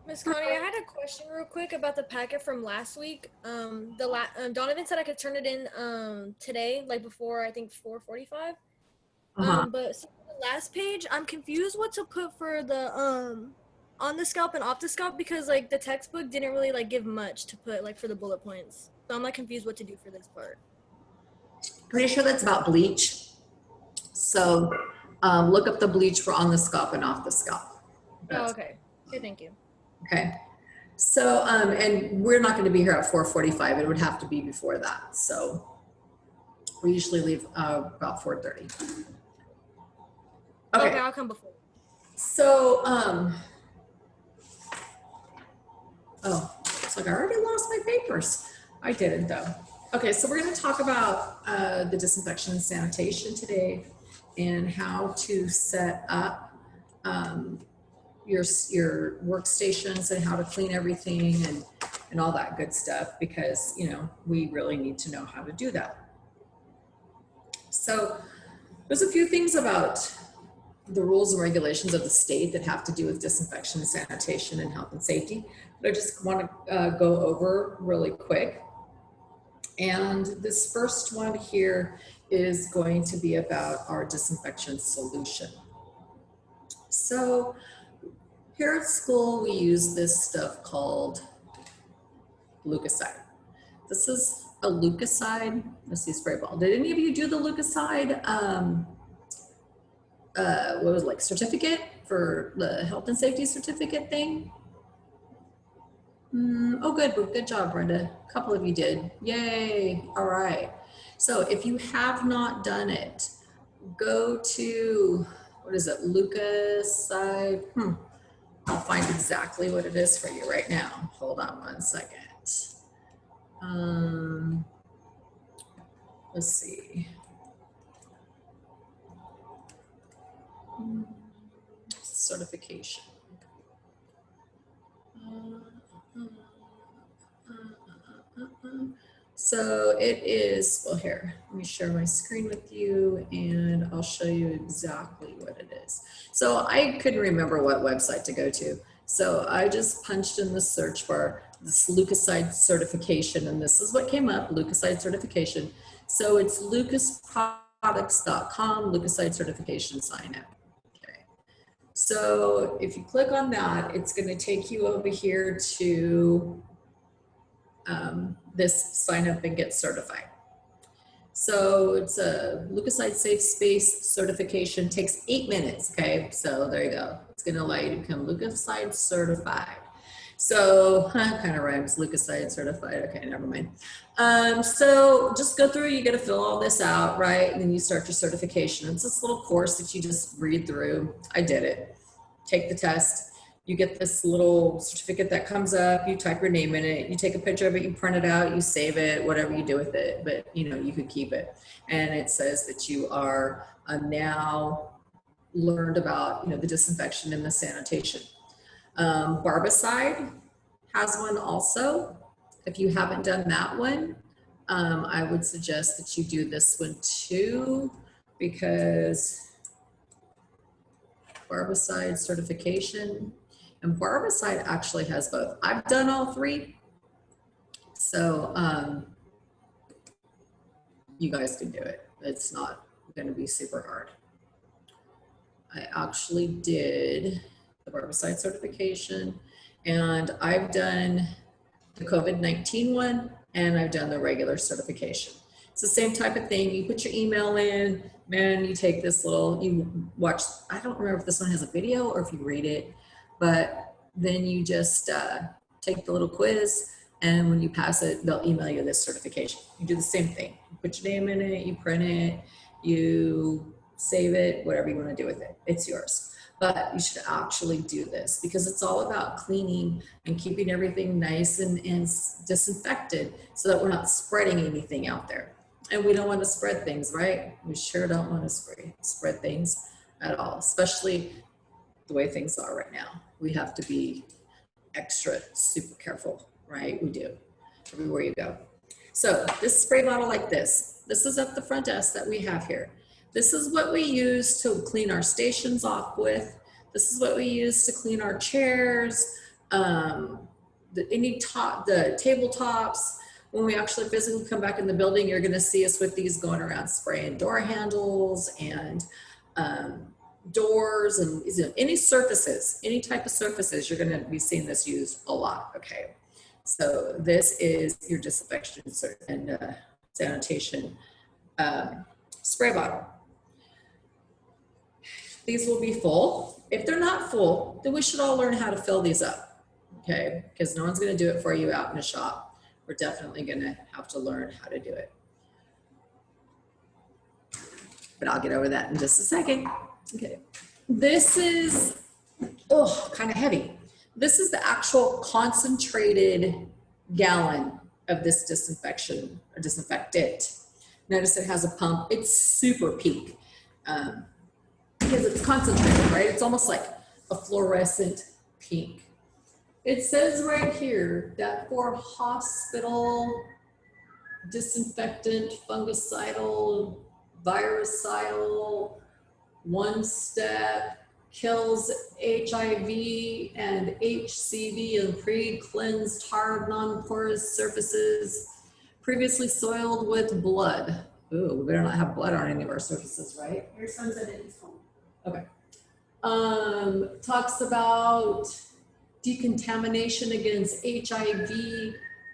Miss Connie, I had a question real quick about the packet from last week. Donovan said I could turn it in today, like before I think 4:45. Uh-huh. But so for the last page, I'm confused what to put for the on the scalp and off the scalp because like the textbook didn't really like give much to put like for the bullet points. So I'm like confused what to do for this part. Pretty sure that's about bleach. So look up the bleach for on the scalp and off the scalp. Oh, That's okay. Okay, thank you. okay. So and we're not going to be here at 4:45. It would have to be before that. So we usually leave about 4:30. Okay, Okay. I'll come before. So oh, it's like I already lost my papers. I didn't though. Okay, so we're going to talk about the disinfection and sanitation today and how to set up um, your workstations and how to clean everything and all that good stuff because, you know, we really need to know how to do that. So there's a few things about the rules and regulations of the state that have to do with disinfection and sanitation and health and safety that I just want to go over really quick. And this first one here is going to be about our disinfection solution. So here at school, we use this stuff called Lucaside. This is a Lucaside, let's see, spray ball. Did any of you do the Lucaside, what was it, like certificate for the health and safety certificate thing? Oh, good job, Brenda. A couple of you did. Yay, all right. So if you have not done it, go to, what is it, Lucaside? I'll find exactly what it is for you right now. Hold on one second. Let's see. Certification. So it is, well here, let me share my screen with you and I'll show you exactly what it is. So I couldn't remember what website to go to. So I just punched in the search bar, this Lucaside certification, and this is what came up, Lucaside certification. So it's lucasproducts.com, Lucaside certification sign up. Okay. So if you click on that, it's going to take you over here to this sign up and get certified. So it's a Lucaside Safe Space certification, takes 8 minutes, okay? So there you go. It's gonna allow you to become Lucaside certified. So kind of rhymes, Lucaside certified, okay, never mind. So just go through, you gotta fill all this out, right? And then you start your certification. It's this little course that you just read through. I did it. Take the test. You get this little certificate that comes up, you type your name in it, you take a picture of it, you print it out, you save it, whatever you do with it, but you know, you could keep it. And it says that you are now learned about, you know, the disinfection and the sanitation. Barbicide has one also. If you haven't done that one, I would suggest that you do this one too, because Barbicide certification, and Barbicide actually has both. I've done all three, so you guys can do it. It's not going to be super hard. I actually did the Barbicide certification, and I've done the COVID-19 one, and I've done the regular certification. It's the same type of thing. You put your email in, man, you take this little, you watch, I don't remember if this one has a video or if you read it, but then you just take the little quiz, and when you pass it, they'll email you this certification. You do the same thing. You put your name in it, you print it, you save it, whatever you want to do with it. It's yours. But you should actually do this because it's all about cleaning and keeping everything nice and disinfected so that we're not spreading anything out there. And we don't want to spread things, right? We sure don't want to spread things at all, especially the way things are right now. We have to be extra super careful, right? We do, everywhere you go. So this spray bottle like this is at the front desk that we have here. This is what we use to clean our stations off with. This is what we use to clean our chairs, Any the tabletops. When we actually physically come back in the building, you're going to see us with these going around spraying door handles and doors and any surfaces, any type of surfaces, you're going to be seeing this used a lot. Okay, so this is your disinfection and sanitation spray bottle. These will be full. If they're not full, then we should all learn how to fill these up. Okay, because no one's going to do it for you out in the shop. We're definitely going to have to learn how to do it. But I'll get over that in just a second. Okay, this is, kind of heavy. This is the actual concentrated gallon of this disinfection or disinfectant. Notice it has a pump. It's super pink because it's concentrated, right? It's almost like a fluorescent pink. It says right here that for hospital disinfectant, fungicidal, virucidal, one-step, kills HIV and HCV and pre-cleansed hard non-porous surfaces previously soiled with blood. Ooh, we better not have blood on any of our surfaces, right? Your son said it is home. Okay. Talks about decontamination against HIV,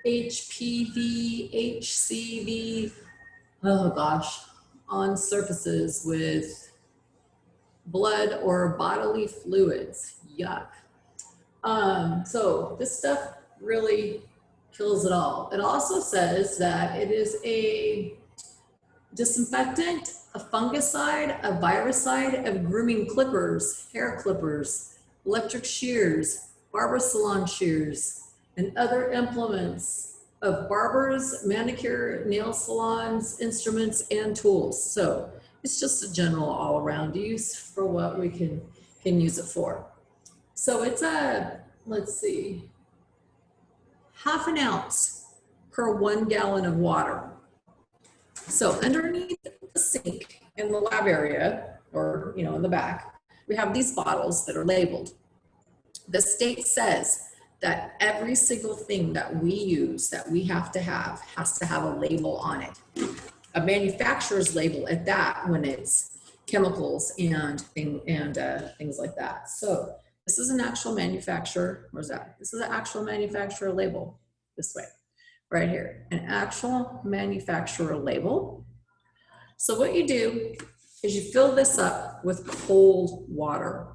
HPV, HCV, oh gosh, on surfaces with blood or bodily fluids. Yuck. So this stuff really kills it all. It also says that it is a disinfectant, a fungicide, a virucide of grooming clippers, hair clippers, electric shears, barber salon shears, and other implements of barbers, manicure, nail salons, instruments, and tools. So it's just a general all-around use for what we can use it for. So it's a, let's see, 1/2 ounce per 1 gallon of water. So underneath the sink in the lab area, or in the back, we have these bottles that are labeled. The state says that every single thing that we use that we have to have has to have a label on it. A manufacturer's label at that when it's chemicals and things like that. So this is an actual manufacturer. Where's that? This is an actual manufacturer label this way, right here, an actual manufacturer label. So what you do is you fill this up with cold water.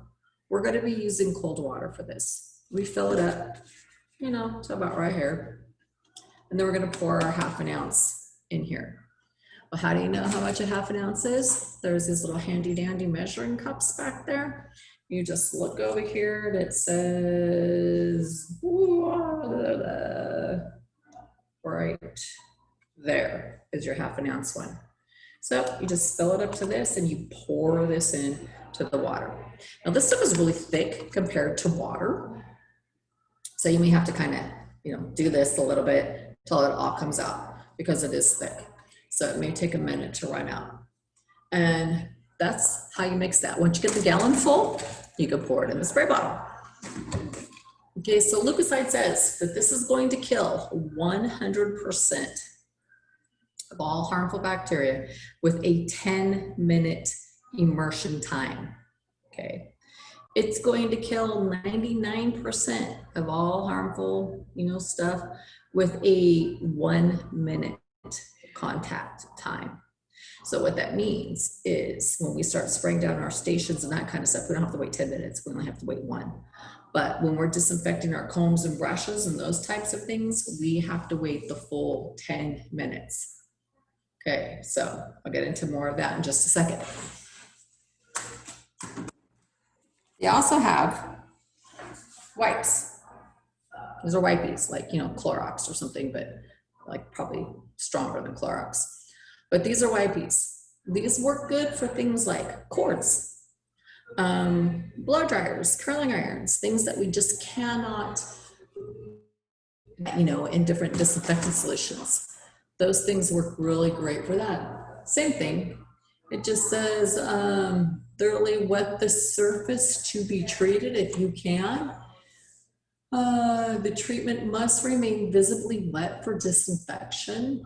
We're going to be using cold water for this. We fill it up, to about right here. And then we're going to pour our 1/2 ounce in here. Well, how do you know how much a 1/2 ounce is? There's these little handy dandy measuring cups back there. You just look over here and it says, right there is your 1/2 ounce one. So you just fill it up to this and you pour this in to the water. Now this stuff is really thick compared to water. So you may have to kind of, do this a little bit till it all comes out because it is thick. So it may take a minute to run out. And that's how you mix that. Once you get the gallon full, you can pour it in the spray bottle. Okay, so Lucaside says that this is going to kill 100% of all harmful bacteria with a 10-minute immersion time. Okay, it's going to kill 99% of all harmful, stuff with a 1-minute contact time. So what that means is when we start spraying down our stations and that kind of stuff, we don't have to wait 10 minutes. We only have to wait 1. But when we're disinfecting our combs and brushes and those types of things, we have to wait the full 10 minutes. Okay, so I'll get into more of that in just a second. They also have wipes. Those are wipies, like, Clorox or something, but like probably stronger than Clorox. But these are wipies. These work good for things like cords, blow dryers, curling irons, things that we just cannot, in different disinfectant solutions. Those things work really great for that. Same thing. It just says thoroughly wet the surface to be treated if you can. The treatment must remain visibly wet for disinfection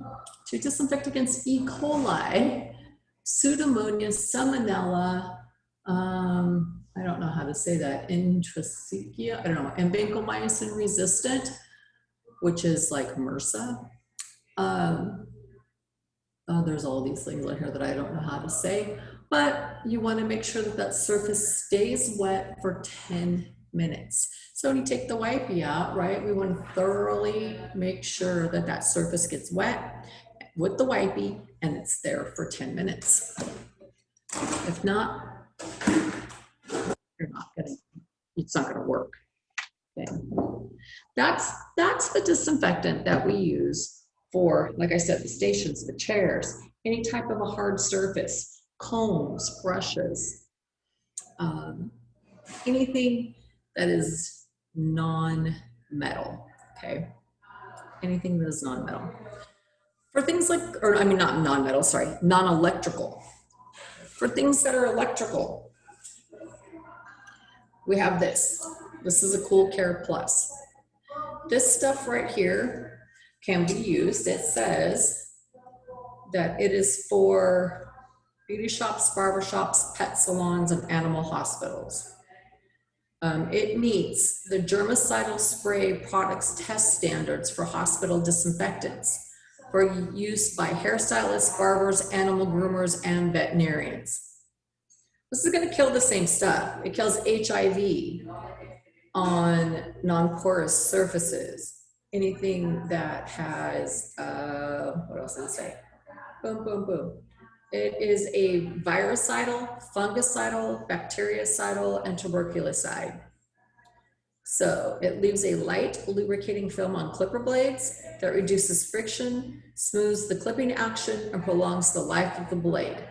to disinfect against E. coli, Pseudomonas, Salmonella, I don't know how to say that, Intrasechia, I don't know, and vancomycin resistant, which is like MRSA. There's all these things in here that I don't know how to say, but you want to make sure that that surface stays wet for 10 minutes. So when you take the wipey out, right, we want to thoroughly make sure that that surface gets wet with the wipey and it's there for 10 minutes. If not, it's not gonna work. Okay. That's the disinfectant that we use for, like I said, the stations, the chairs, any type of a hard surface, combs, brushes, anything that is non-metal, okay? Anything that is non-metal. For things like, or I mean not non-metal, sorry, non-electrical. For things that are electrical, we have this. This is a Cool Care Plus. This stuff right here can be used. It says that it is for beauty shops, barber shops, pet salons, and animal hospitals. It meets the germicidal spray products test standards for hospital disinfectants for use by hairstylists, barbers, animal groomers, and veterinarians. This is going to kill the same stuff. It kills HIV on non-porous surfaces. Anything that has, what else did it say? Boom, boom, boom. It is a virucidal, fungicidal, bactericidal, and tuberculosidal. So it leaves a light lubricating film on clipper blades that reduces friction, smooths the clipping action, and prolongs the life of the blade.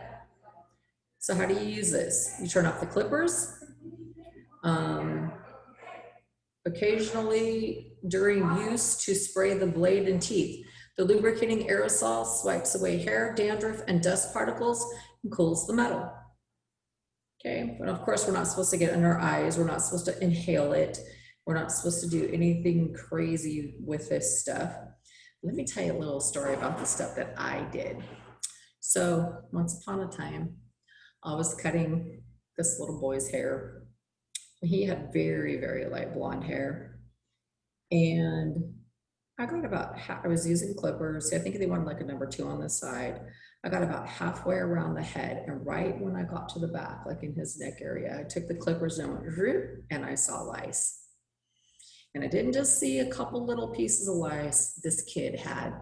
So how do you use this? You turn off the clippers. Occasionally during use to spray the blade and teeth. The lubricating aerosol swipes away hair, dandruff, and dust particles and cools the metal. Okay, but of course we're not supposed to get in our eyes. We're not supposed to inhale it. We're not supposed to do anything crazy with this stuff. Let me tell you a little story about the stuff that I did. So once upon a time, I was cutting this little boy's hair. He had very, very light blonde hair. And I got about, I was using clippers. I think they wanted like a number 2 on this side. I got about halfway around the head, and right when I got to the back, like in his neck area, I took the clippers and went, and I saw lice. And I didn't just see a couple little pieces of lice. This kid had,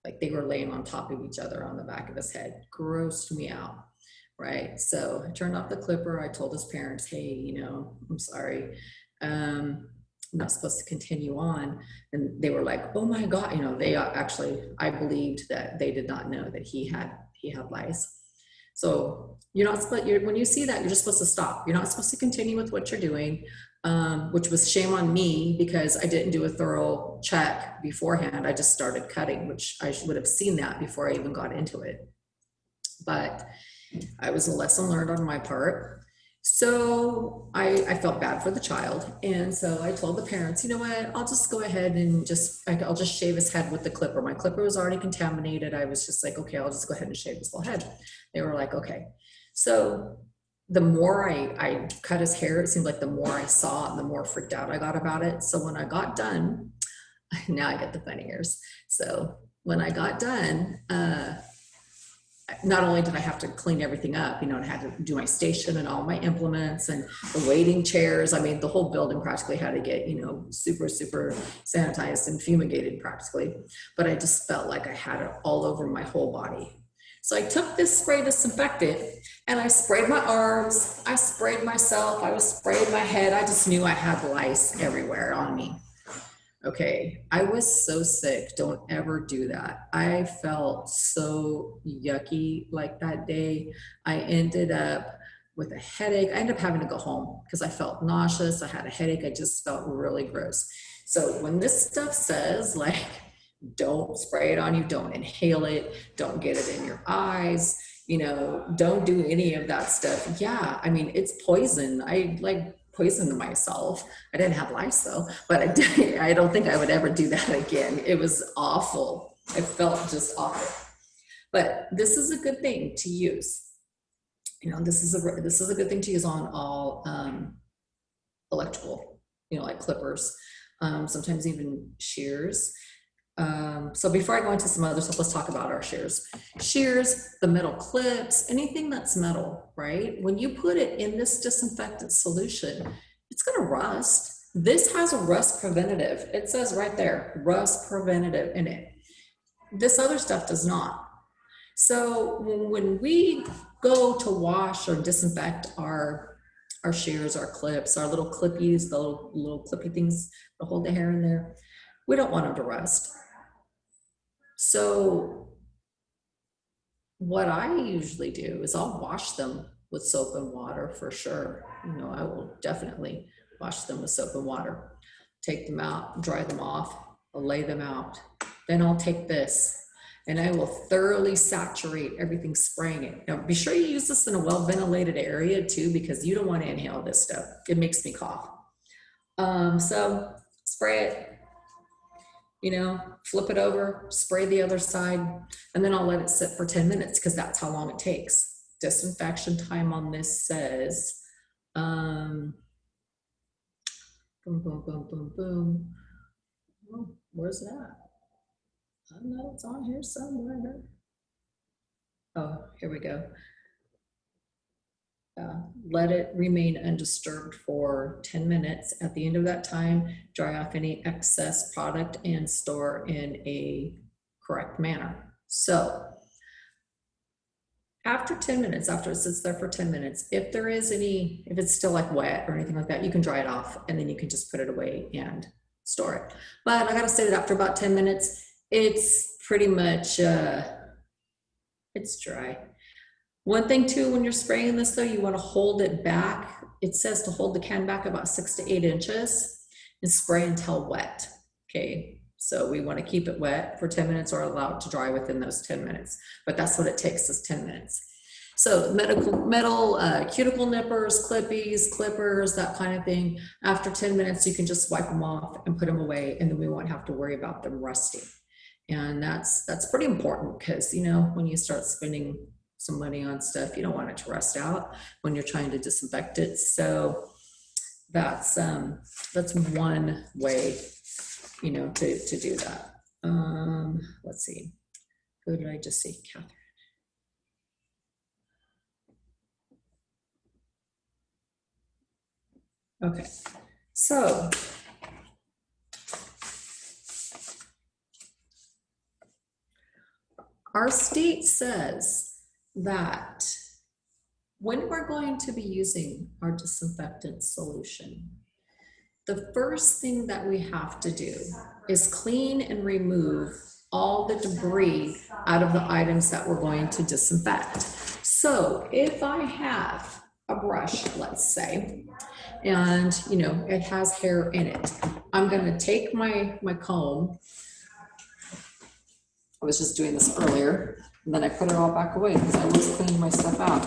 like they were laying on top of each other on the back of his head. Grossed me out, right? So I turned off the clipper. I told his parents, hey, you know, I'm sorry. I'm not supposed to continue on. And they were like, oh my God, you know, they actually, I believed that they did not know that he had lice. So you're not supposed, when you see that, you're just supposed to stop. You're not supposed to continue with what you're doing, which was shame on me because I didn't do a thorough check beforehand. I just started cutting, which I would have seen that before I even got into it. But I was a lesson learned on my part. So I felt bad for the child. And so I told the parents, you know what, I'll just go ahead and I'll just shave his head with the clipper. My clipper was already contaminated. I was just like, okay, I'll just go ahead and shave his little head. They were like, okay. So the more I cut his hair, it seemed like the more I saw and the more freaked out I got about it. So when I got done, now I get the funny ears. So when I got done, not only did I have to clean everything up, you know, I had to do my station and all my implements and the waiting chairs. I mean, the whole building practically had to get, you know, super, super sanitized and fumigated practically. But I just felt like I had it all over my whole body. So I took this spray disinfectant and I sprayed my arms, I sprayed myself, I was spraying my head. I just knew I had lice everywhere on me. Okay, I was so sick. Don't ever do that. I felt so yucky like that day. I ended up with a headache. I ended up having to go home because I felt nauseous. I had a headache. I just felt really gross. So when this stuff says like, don't spray it on you, don't inhale it, don't get it in your eyes, you know, don't do any of that stuff. Yeah, I mean, it's poison. poisoned myself. I didn't have lice though, but I don't think I would ever do that again. It was awful. It felt just awful. But this is a good thing to use. You know, this is a good thing to use on all electrical, you know, like clippers, sometimes even shears. So before I go into some other stuff, let's talk about our shears. Shears, the metal clips, anything that's metal, right? When you put it in this disinfectant solution, it's gonna rust. This has a rust preventative. It says right there, rust preventative in it. This other stuff does not. So when we go to wash or disinfect our shears, our clips, our little clippies, the little clippy things to hold the hair in there, we don't want them to rust. So what I usually do is I'll wash them with soap and water for sure. You know, I will definitely wash them with soap and water. Take them out, dry them off, I'll lay them out. Then I'll take this and I will thoroughly saturate everything, spraying it. Now, be sure you use this in a well-ventilated area too, because you don't want to inhale this stuff. It makes me cough. So spray it, you know, flip it over, spray the other side, and then I'll let it sit for 10 minutes because that's how long it takes. Disinfection time on this says, boom, boom, boom, boom, boom. Oh, where's that? I don't know, it's on here somewhere. Oh, here we go. Let it remain undisturbed for 10 minutes. At the end of that time, dry off any excess product and store in a correct manner. So after 10 minutes, after it sits there for 10 minutes, if there is any, if it's still like wet or anything like that, you can dry it off and then you can just put it away and store it. But I gotta say that after about 10 minutes, it's pretty much, it's dry. One thing too, when you're spraying this though, you want to hold it back. It says to hold the can back about 6 to 8 inches and spray until wet. Okay, so we want to keep it wet for 10 minutes or allow it to dry within those 10 minutes. But that's what it takes, is 10 minutes. So metal cuticle nippers, clippies, clippers, that kind of thing. After 10 minutes, you can just wipe them off and put them away, and then we won't have to worry about them rusting. And that's pretty important because, you know, when you start spending some money on stuff, you don't want it to rust out when you're trying to disinfect it. So that's one way, you know, to do that. Let's see, who did I just see? Catherine. Okay, so our state says that when we're going to be using our disinfectant solution, the first thing that we have to do is clean and remove all the debris out of the items that we're going to disinfect. So if I have a brush, let's say, and you know, it has hair in it, I'm gonna take my comb. I was just doing this earlier, and then I put it all back away because I was cleaning my stuff out.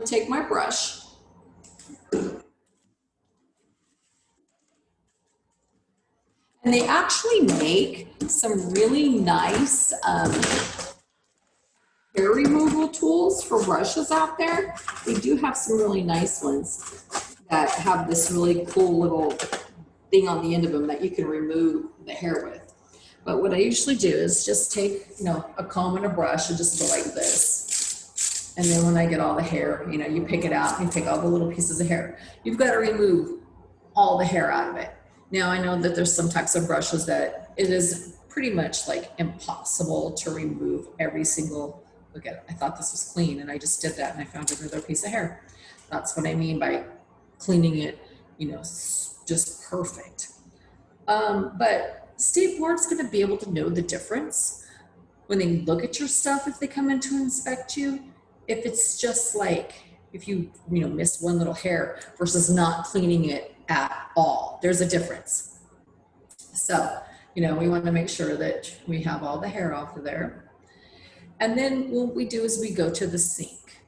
Take my brush. And they actually make some really nice hair removal tools for brushes out there. They do have some really nice ones that have this really cool little thing on the end of them that you can remove the hair with. But what I usually do is just take, you know, a comb and a brush and just go like this. And then when I get all the hair, you know, you pick it out and you take all the little pieces of hair. You've got to remove all the hair out of it. Now I know that there's some types of brushes that it is pretty much like impossible to remove every single, look at it, I thought this was clean and I just did that and I found another piece of hair. That's what I mean by cleaning it, you know, just perfect. But state board's going to be able to know the difference when they look at your stuff, if they come in to inspect you, if it's just like, if you know, missed one little hair versus not cleaning it at all. There's a difference. So, you know, we want to make sure that we have all the hair off of there. And then what we do is we go to the sink.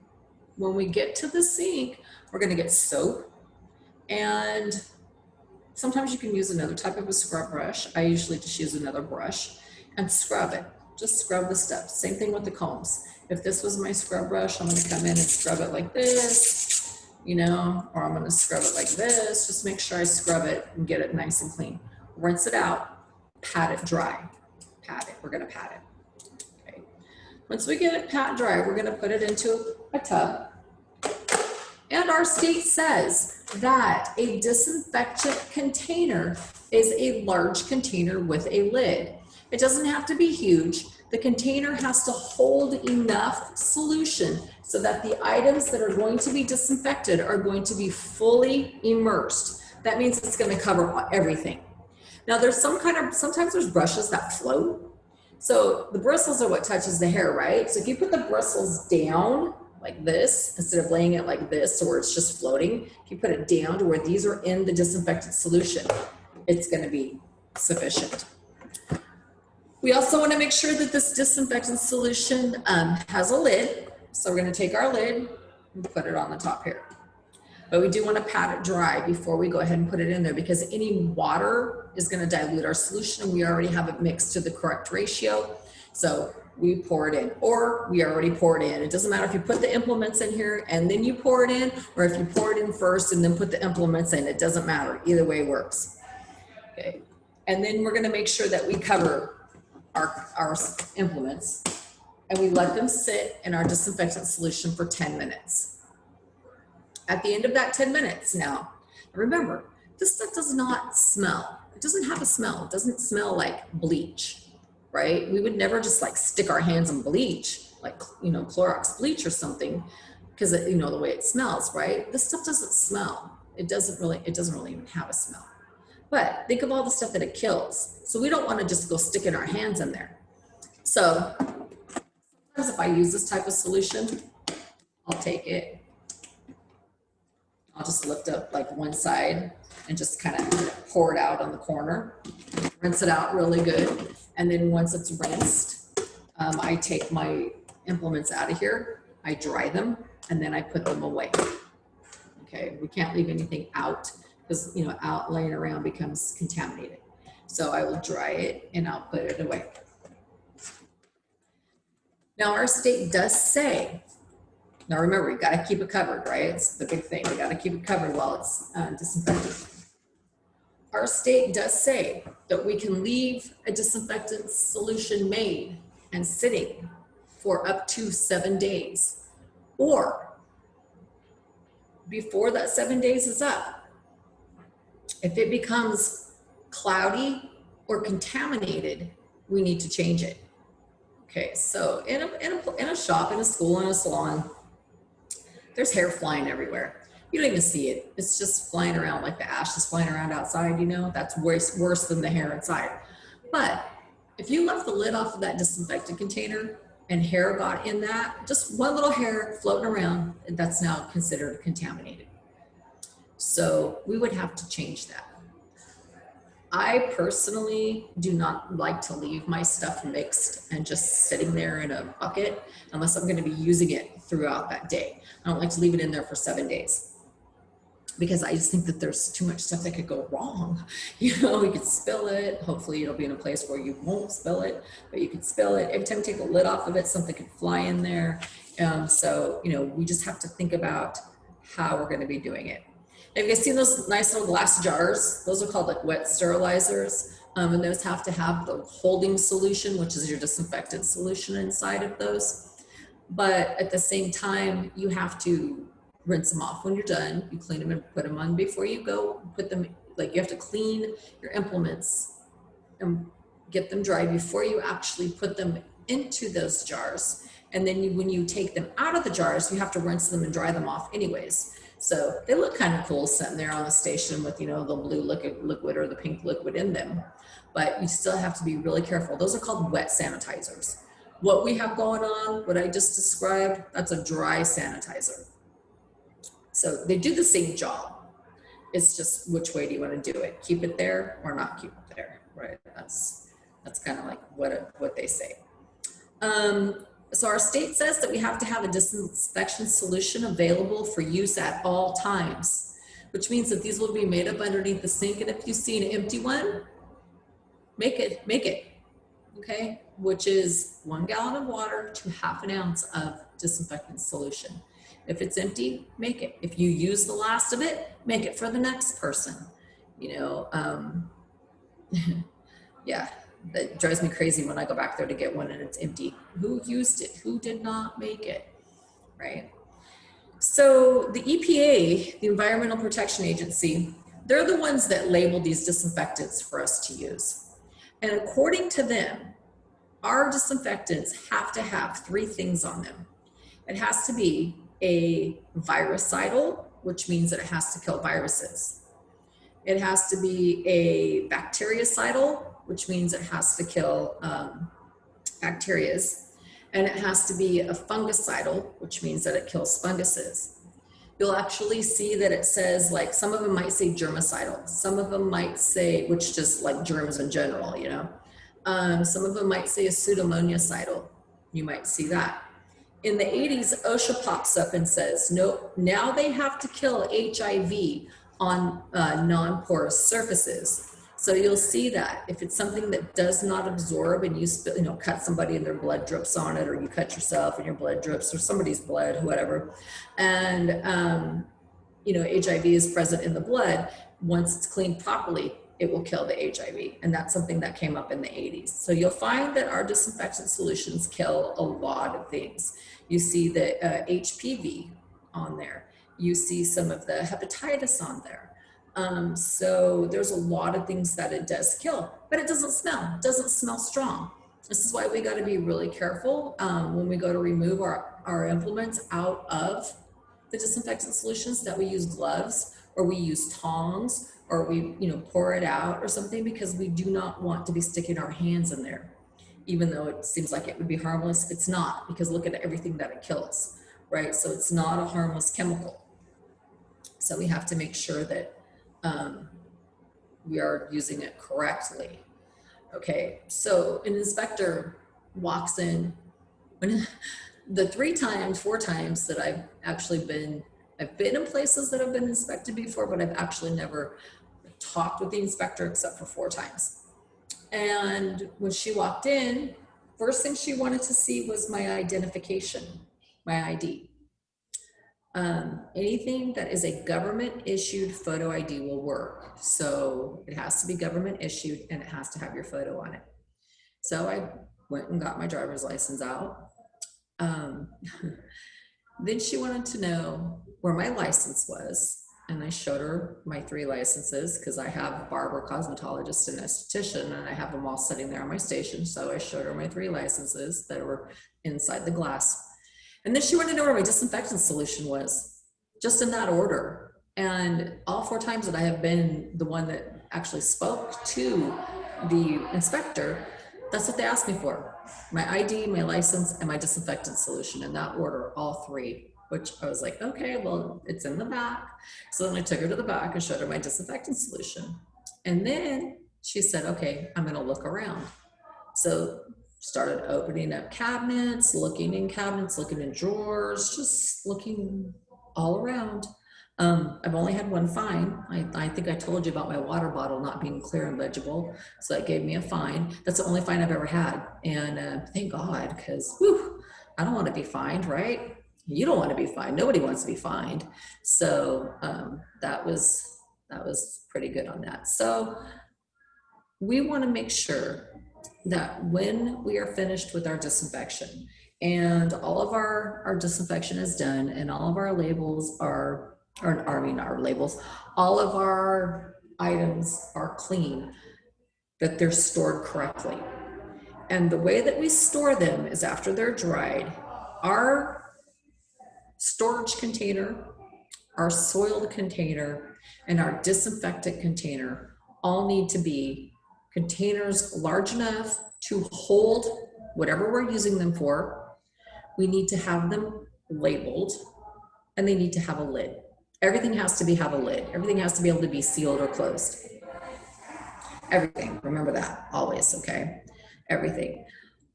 when we get to the sink, we're gonna get soap, and sometimes you can use another type of a scrub brush. I usually just use another brush and scrub it. Just scrub the stuff. Same thing with the combs. If this was my scrub brush, I'm gonna come in and scrub it like this, you know, or I'm gonna scrub it like this. Just make sure I scrub it and get it nice and clean. Rinse it out, pat it dry. Pat it, we're gonna pat it. Okay. Once we get it pat dry, we're gonna put it into a tub. And our state says that a disinfectant container is a large container with a lid. It doesn't have to be huge. The container has to hold enough solution so that the items that are going to be disinfected are going to be fully immersed. That means it's going to cover everything. Now there's sometimes there's brushes that float. So the bristles are what touches the hair, right? So if you put the bristles down like this, instead of laying it like this, so where it's just floating, if you put it down to where these are in the disinfectant solution, it's gonna be sufficient. We also wanna make sure that this disinfectant solution has a lid. So we're gonna take our lid and put it on the top here. But we do wanna pat it dry before we go ahead and put it in there, because any water is gonna dilute our solution, and we already have it mixed to the correct ratio. So we pour it in, or we already pour it in. It doesn't matter if you put the implements in here and then you pour it in, or if you pour it in first and then put the implements in. It doesn't matter. Either way works. Okay. And then we're gonna make sure that we cover our implements, and we let them sit in our disinfectant solution for 10 minutes. At the end of that 10 minutes now, remember, this stuff does not smell. It doesn't have a smell. It doesn't smell like bleach. Right? We would never just like stick our hands in bleach, like, you know, Clorox bleach or something, because you know the way it smells, right? This stuff doesn't smell. It doesn't really even have a smell. But think of all the stuff that it kills. So we don't want to just go sticking our hands in there. So sometimes if I use this type of solution, I'll take it. I'll just lift up like one side and just kind of pour it out on the corner. Rinse it out really good. And then once it's rinsed, I take my implements out of here, I dry them, and then I put them away. Okay, we can't leave anything out, because, you know, out laying around becomes contaminated. So I will dry it and I'll put it away. Now our state does say, now remember, you gotta keep it covered, right? It's the big thing, you gotta keep it covered while it's disinfected. Our state does say that we can leave a disinfectant solution made and sitting for up to 7 days, or before that 7 days is up, if it becomes cloudy or contaminated, we need to change it. Okay, so in a shop, in a school, in a salon, there's hair flying everywhere. You don't even see it. It's just flying around like the ashes flying around outside, you know, that's worse than the hair inside. But if you left the lid off of that disinfectant container and hair got in that, just one little hair floating around, that's now considered contaminated. So we would have to change that. I personally do not like to leave my stuff mixed and just sitting there in a bucket unless I'm going to be using it throughout that day. I don't like to leave it in there for 7 days, because I just think that there's too much stuff that could go wrong. You know, you could spill it. Hopefully it'll be in a place where you won't spill it, but you could spill it. Every time you take the lid off of it, something could fly in there. So, you know, we just have to think about how we're going to be doing it. Have you guys seen those nice little glass jars? Those are called like wet sterilizers. And those have to have the holding solution, which is your disinfectant solution inside of those. But at the same time, you have to rinse them off when you're done. You clean them and put them on before you go. Put them, like, you have to clean your implements and get them dry before you actually put them into those jars. And then when you take them out of the jars, you have to rinse them and dry them off anyways. So they look kind of cool sitting there on the station with, you know, the blue liquid or the pink liquid in them. But you still have to be really careful. Those are called wet sanitizers. What we have going on, what I just described, that's a dry sanitizer. So they do the same job. It's just which way do you want to do it? Keep it there or not keep it there, right? That's kind of like what they say. So our state says that we have to have a disinfection solution available for use at all times, which means that these will be made up underneath the sink. And if you see an empty one, make it, okay? Which is 1 gallon of water to half an ounce of disinfectant solution. If it's empty, make it. If you use the last of it, make it for the next person. You know, yeah, that drives me crazy when I go back there to get one and it's empty. Who used it? Who did not make it, right? So the EPA, the Environmental Protection Agency, they're the ones that label these disinfectants for us to use. And according to them, our disinfectants have to have 3 things on them. It has to be a virucidal, which means that it has to kill viruses. It has to be a bactericidal, which means it has to kill bacterias. And it has to be a fungicidal, which means that it kills funguses. You'll actually see that it says, like, some of them might say germicidal. Some of them might say, which just like germs in general, you know. Some of them might say a pseudomoniacidal. You might see that. In the 80s, OSHA pops up and says, no, now they have to kill HIV on non-porous surfaces. So you'll see that if it's something that does not absorb and you spill, you know, cut somebody and their blood drips on it, or you cut yourself and your blood drips, or somebody's blood, whatever, and you know, HIV is present in the blood, once it's cleaned properly, it will kill the HIV. And that's something that came up in the 80s. So you'll find that our disinfectant solutions kill a lot of things. You see the HPV on there. You see some of the hepatitis on there. So there's a lot of things that it does kill, but it doesn't smell. It doesn't smell strong. This is why we got to be really careful when we go to remove our implements out of the disinfectant solutions, that we use gloves or we use tongs or we, you know, pour it out or something, because we do not want to be sticking our hands in there. Even though it seems like it would be harmless, it's not, because look at everything that it kills, right? So it's not a harmless chemical. So we have to make sure that we are using it correctly. Okay, so an inspector walks in, when the 4 times that I've actually been, I've been in places that have been inspected before, but I've actually never talked with the inspector except for 4 times. And when she walked in, first thing she wanted to see was my identification, my ID. Anything that is a government issued photo ID will work. So it has to be government issued and it has to have your photo on it. So I went and got my driver's license out. Then she wanted to know where my license was. And I showed her my 3 licenses, because I have a barber, cosmetologist, and esthetician, and I have them all sitting there on my station. So I showed her my 3 licenses that were inside the glass. And then she wanted to know where my disinfectant solution was, just in that order. And all 4 times that I have been the one that actually spoke to the inspector, that's what they asked me for. My ID, my license, and my disinfectant solution, in that order, all 3, which I was like, okay, well, it's in the back. So then I took her to the back and showed her my disinfectant solution. And then she said, okay, I'm gonna look around. So started opening up cabinets, looking in cabinets, looking in drawers, just looking all around. I've only had 1 fine. I think I told you about my water bottle not being clear and legible. So that gave me a fine. That's the only fine I've ever had. And thank God, because I don't want to be fined, right? You don't want to be fined. Nobody wants to be fined. So that was pretty good on that. So we want to make sure that when we are finished with our disinfection and all of our disinfection is done and all of our labels all of our items are clean, that they're stored correctly. And the way that we store them is after they're dried. Our storage container, our soiled container, and our disinfectant container all need to be containers large enough to hold whatever we're using them for. We need to have them labeled, and they need to have a lid. Everything has to have a lid. Everything has to be able to be sealed or closed. Everything, remember that always, okay? Everything.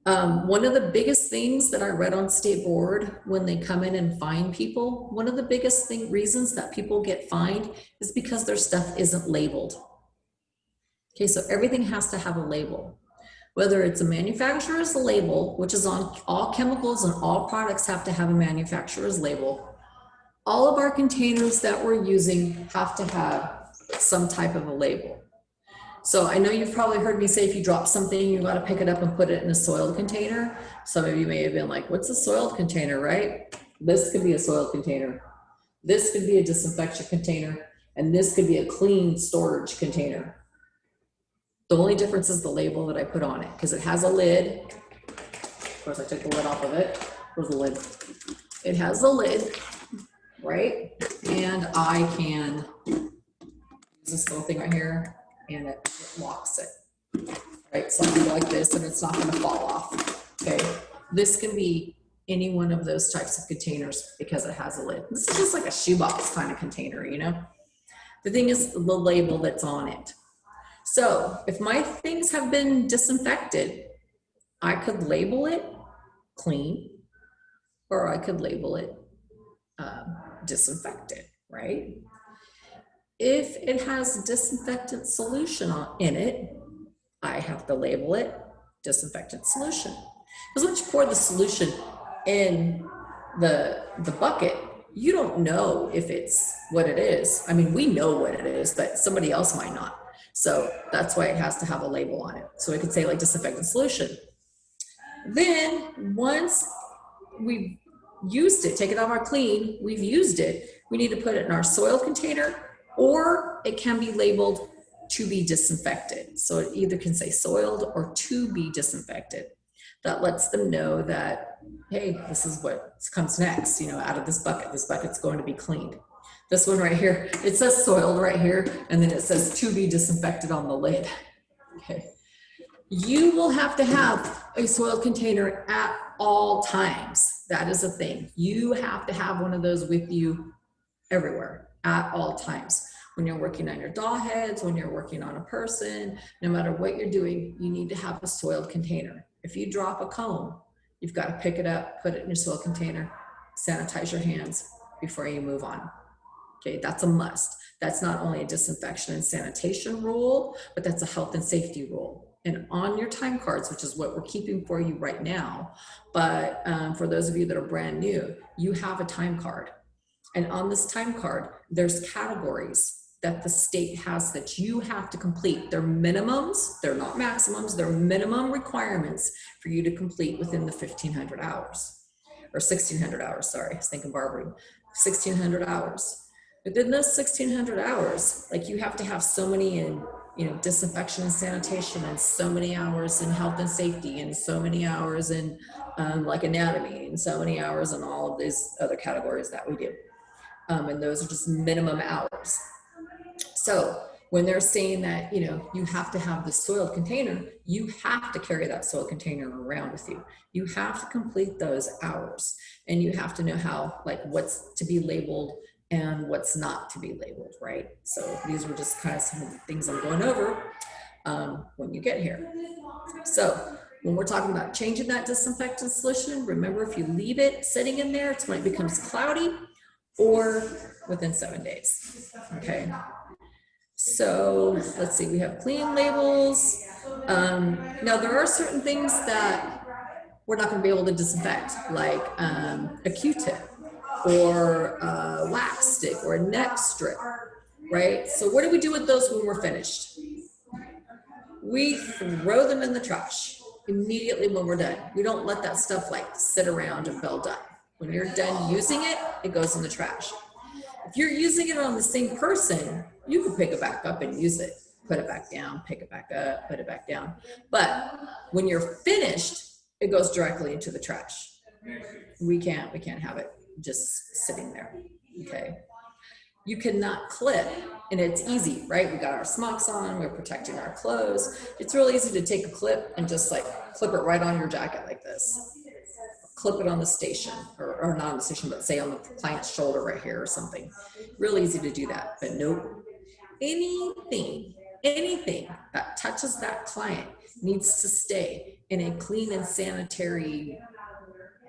One of the biggest things that I read on State Board when they come in and fine people, one of the biggest reasons that people get fined is because their stuff isn't labeled. Okay, so everything has to have a label. Whether it's a manufacturer's label, which is on all chemicals and all products have to have a manufacturer's label. All of our containers that we're using have to have some type of a label. So I know you've probably heard me say if you drop something, you got to pick it up and put it in a soiled container. Some of you may have been like, what's a soiled container, right? This could be a soiled container. This could be a disinfection container. And this could be a clean storage container. The only difference is the label that I put on it because it has a lid. Of course, I took the lid off of it. Where's the lid? It has a lid, right? And I can use this little thing right here and it locks it, right? So I can go like this and it's not going to fall off, okay? This can be any one of those types of containers because it has a lid. This is just like a shoebox kind of container, you know? The thing is the label that's on it. So if my things have been disinfected, I could label it clean, or I could label it disinfected, right? If it has disinfectant solution in it, I have to label it disinfectant solution. Because once you pour the solution in the bucket, you don't know if it's what it is. I mean, we know what it is, but somebody else might not. So that's why it has to have a label on it. So it could say like disinfectant solution. Then once we've used it, take it out of our clean, we've used it, we need to put it in our soiled container, or it can be labeled to be disinfected. So it either can say soiled or to be disinfected. That lets them know that, hey, this is what comes next, you know, out of this bucket's going to be cleaned. This one right here, it says soiled right here, and then it says to be disinfected on the lid. Okay. You will have to have a soiled container at all times. That is a thing. You have to have one of those with you everywhere at all times. When you're working on your doll heads, when you're working on a person, no matter what you're doing, you need to have a soiled container. If you drop a comb, you've got to pick it up, put it in your soiled container, sanitize your hands before you move on. Okay, that's a must. That's not only a disinfection and sanitation rule, but that's a health and safety rule. And on your time cards, which is what we're keeping for you right now, but for those of you that are brand new, you have a time card. And on this time card, there's categories that the state has that you have to complete. They're minimums, they're not maximums, they're minimum requirements for you to complete within the 1,500 hours, or 1,600 hours, sorry, I was thinking barbering, 1,600 hours. Within those 1,600 hours, like you have to have so many in, you know, disinfection and sanitation, and so many hours in health and safety, and so many hours in like anatomy, and so many hours in all of these other categories that we do. And those are just minimum hours. So when they're saying that, you know, you have to have the soiled container, you have to carry that soiled container around with you. You have to complete those hours, and you have to know how, like, what's to be labeled and what's not to be labeled, right? So these were just kind of some of the things I'm going over when you get here. So when we're talking about changing that disinfectant solution, remember, if you leave it sitting in there, it's when it becomes cloudy or within 7 days, okay? So let's see, we have clean labels. Now there are certain things that we're not gonna be able to disinfect, like a Q-tip, or a wax stick, or a neck strip, right? So what do we do with those when we're finished? We throw them in the trash immediately when we're done. We don't let that stuff like sit around and build up. When you're done using it, it goes in the trash. If you're using it on the same person, you can pick it back up and use it. Put it back down, pick it back up, put it back down. But when you're finished, it goes directly into the trash. We can't have it just sitting there, okay? You cannot clip, and it's easy, right? We got our smocks on, we're protecting our clothes. It's really easy to take a clip and just like clip it right on your jacket like this. Clip it on the station, or not on the station, but say on the client's shoulder right here or something. Real easy to do that, but nope. Anything anything that touches that client needs to stay in a clean and sanitary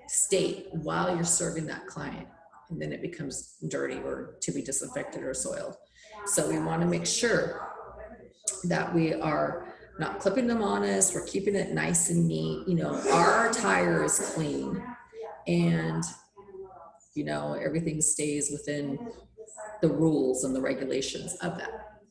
state while you're serving that client. And then it becomes dirty or to be disinfected or soiled. So we want to make sure that we are not clipping them on us. We're keeping it nice and neat. You know, our attire is clean, and you know, everything stays within the rules and the regulations of that.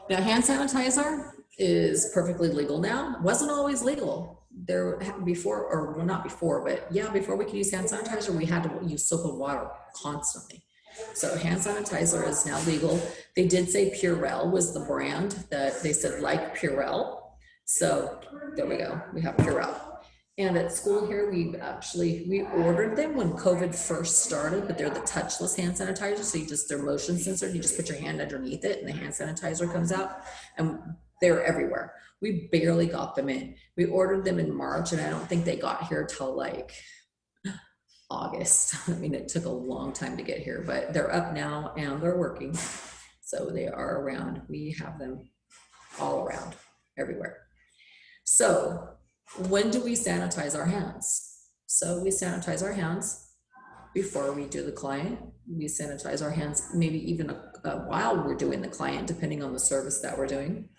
Now, hand sanitizer is perfectly legal now. It wasn't always legal. There before, or well, not before, but yeah, before we could use hand sanitizer, we had to use soap and water constantly. So hand sanitizer is now legal. They did say Purell was the brand that they said, like Purell. So there we go. We have Purell. And at school here, we ordered them when COVID first started, but they're the touchless hand sanitizer. So you just, they're motion censored. You just put your hand underneath it and the hand sanitizer comes out, and they're everywhere. We barely got them in. We ordered them in March, and I don't think they got here till like August. I mean, it took a long time to get here, but they're up now and they're working. So they are around. We have them all around, everywhere. So when do we sanitize our hands? So we sanitize our hands before we do the client. We sanitize our hands maybe even while we're doing the client, depending on the service that we're doing.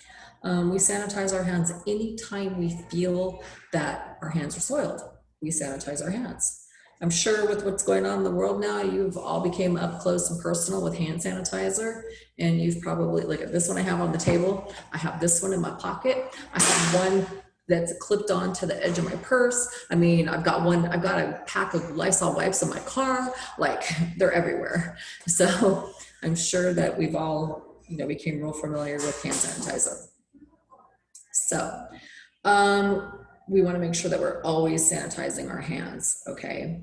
We sanitize our hands anytime we feel that our hands are soiled. We sanitize our hands. I'm sure with what's going on in the world now, you've all became up close and personal with hand sanitizer, and you've probably, look at this one I have on the table. I have this one in my pocket. I have one that's clipped on to the edge of my purse. I mean, I've got a pack of Lysol wipes in my car, like they're everywhere. So I'm sure that we've all, you know, became real familiar with hand sanitizer. So we want to make sure that we're always sanitizing our hands, okay?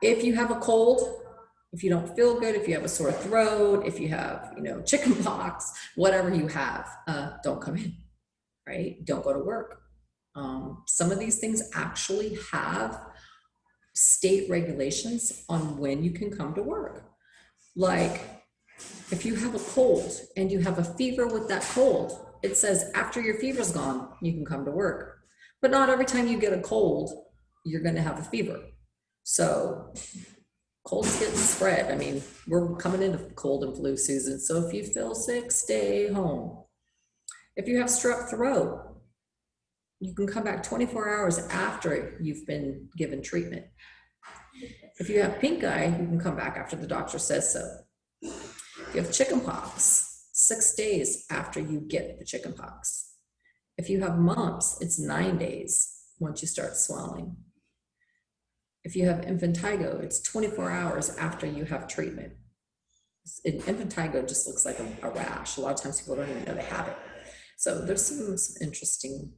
If you have a cold, if you don't feel good, if you have a sore throat, if you have, you know, chicken pox, whatever you have, don't come in, right? Don't go to work. Some of these things actually have state regulations on when you can come to work. Like if you have a cold and you have a fever with that cold, it says after your fever's gone, you can come to work. But not every time you get a cold, you're going to have a fever. So colds get spread. I mean, we're coming into cold and flu season. So if you feel sick, stay home. If you have strep throat, you can come back 24 hours after you've been given treatment. If you have pink eye, you can come back after the doctor says so. If you have chicken pox, 6 days after you get the chicken pox. If you have mumps, it's 9 days once you start swelling. If you have impetigo, it's 24 hours after you have treatment. Impetigo just looks like a rash. A lot of times people don't even know they have it. So there's some interesting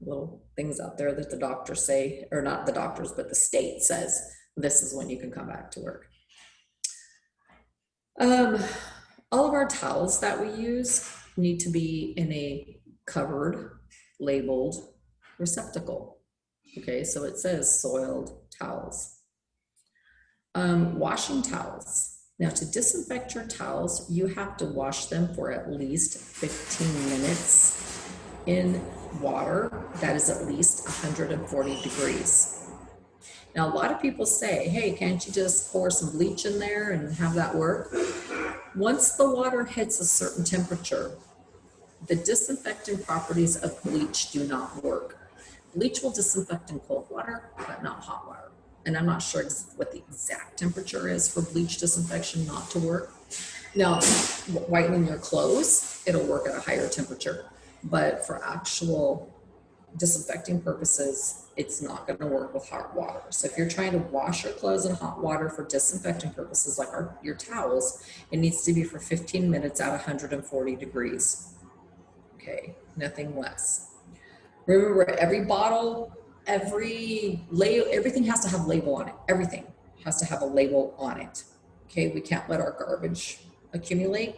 little things out there that the doctors say, or not the doctors, but the state says, this is when you can come back to work. All of our towels that we use need to be in a covered, labeled receptacle. Okay, so it says soiled towels. Washing towels. Now, to disinfect your towels, you have to wash them for at least 15 minutes in water that is at least 140 degrees. Now, a lot of people say, hey, can't you just pour some bleach in there and have that work? Once the water hits a certain temperature, the disinfecting properties of bleach do not work. Bleach will disinfect in cold water, but not hot water. And I'm not sure what the exact temperature is for bleach disinfection not to work. Now, whitening your clothes, it'll work at a higher temperature. But for actual disinfecting purposes, it's not going to work with hot water. So if you're trying to wash your clothes in hot water for disinfecting purposes, like your towels, it needs to be for 15 minutes at 140 degrees. Okay, nothing less. Remember, every bottle, everything has to have a label on it. Everything has to have a label on it. Okay, we can't let our garbage accumulate.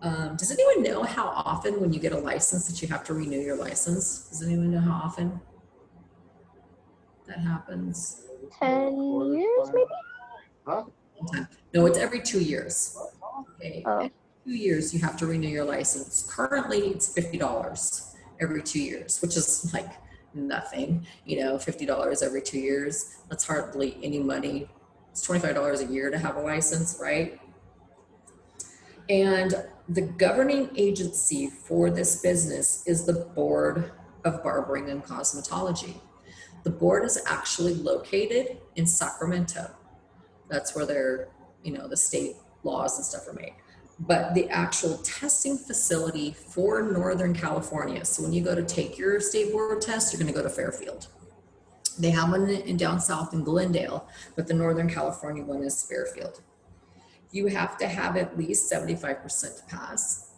Does anyone know how often when you get a license that you have to renew your license? Does anyone know how often that happens? 10 years maybe? Huh? No, it's every 2 years. Okay. Oh. 2 years, you have to renew your license. Currently, it's $50 every 2 years, which is like nothing, you know, $50 every 2 years. That's hardly any money. It's $25 a year to have a license, right? And the governing agency for this business is the Board of Barbering and Cosmetology. The board is actually located in Sacramento. That's where their, you know, the state laws and stuff are made. But the actual testing facility for Northern California, so when you go to take your state board test, you're going to go to Fairfield. They have one in down south in Glendale, but the Northern California one is Fairfield. You have to have at least 75% to pass.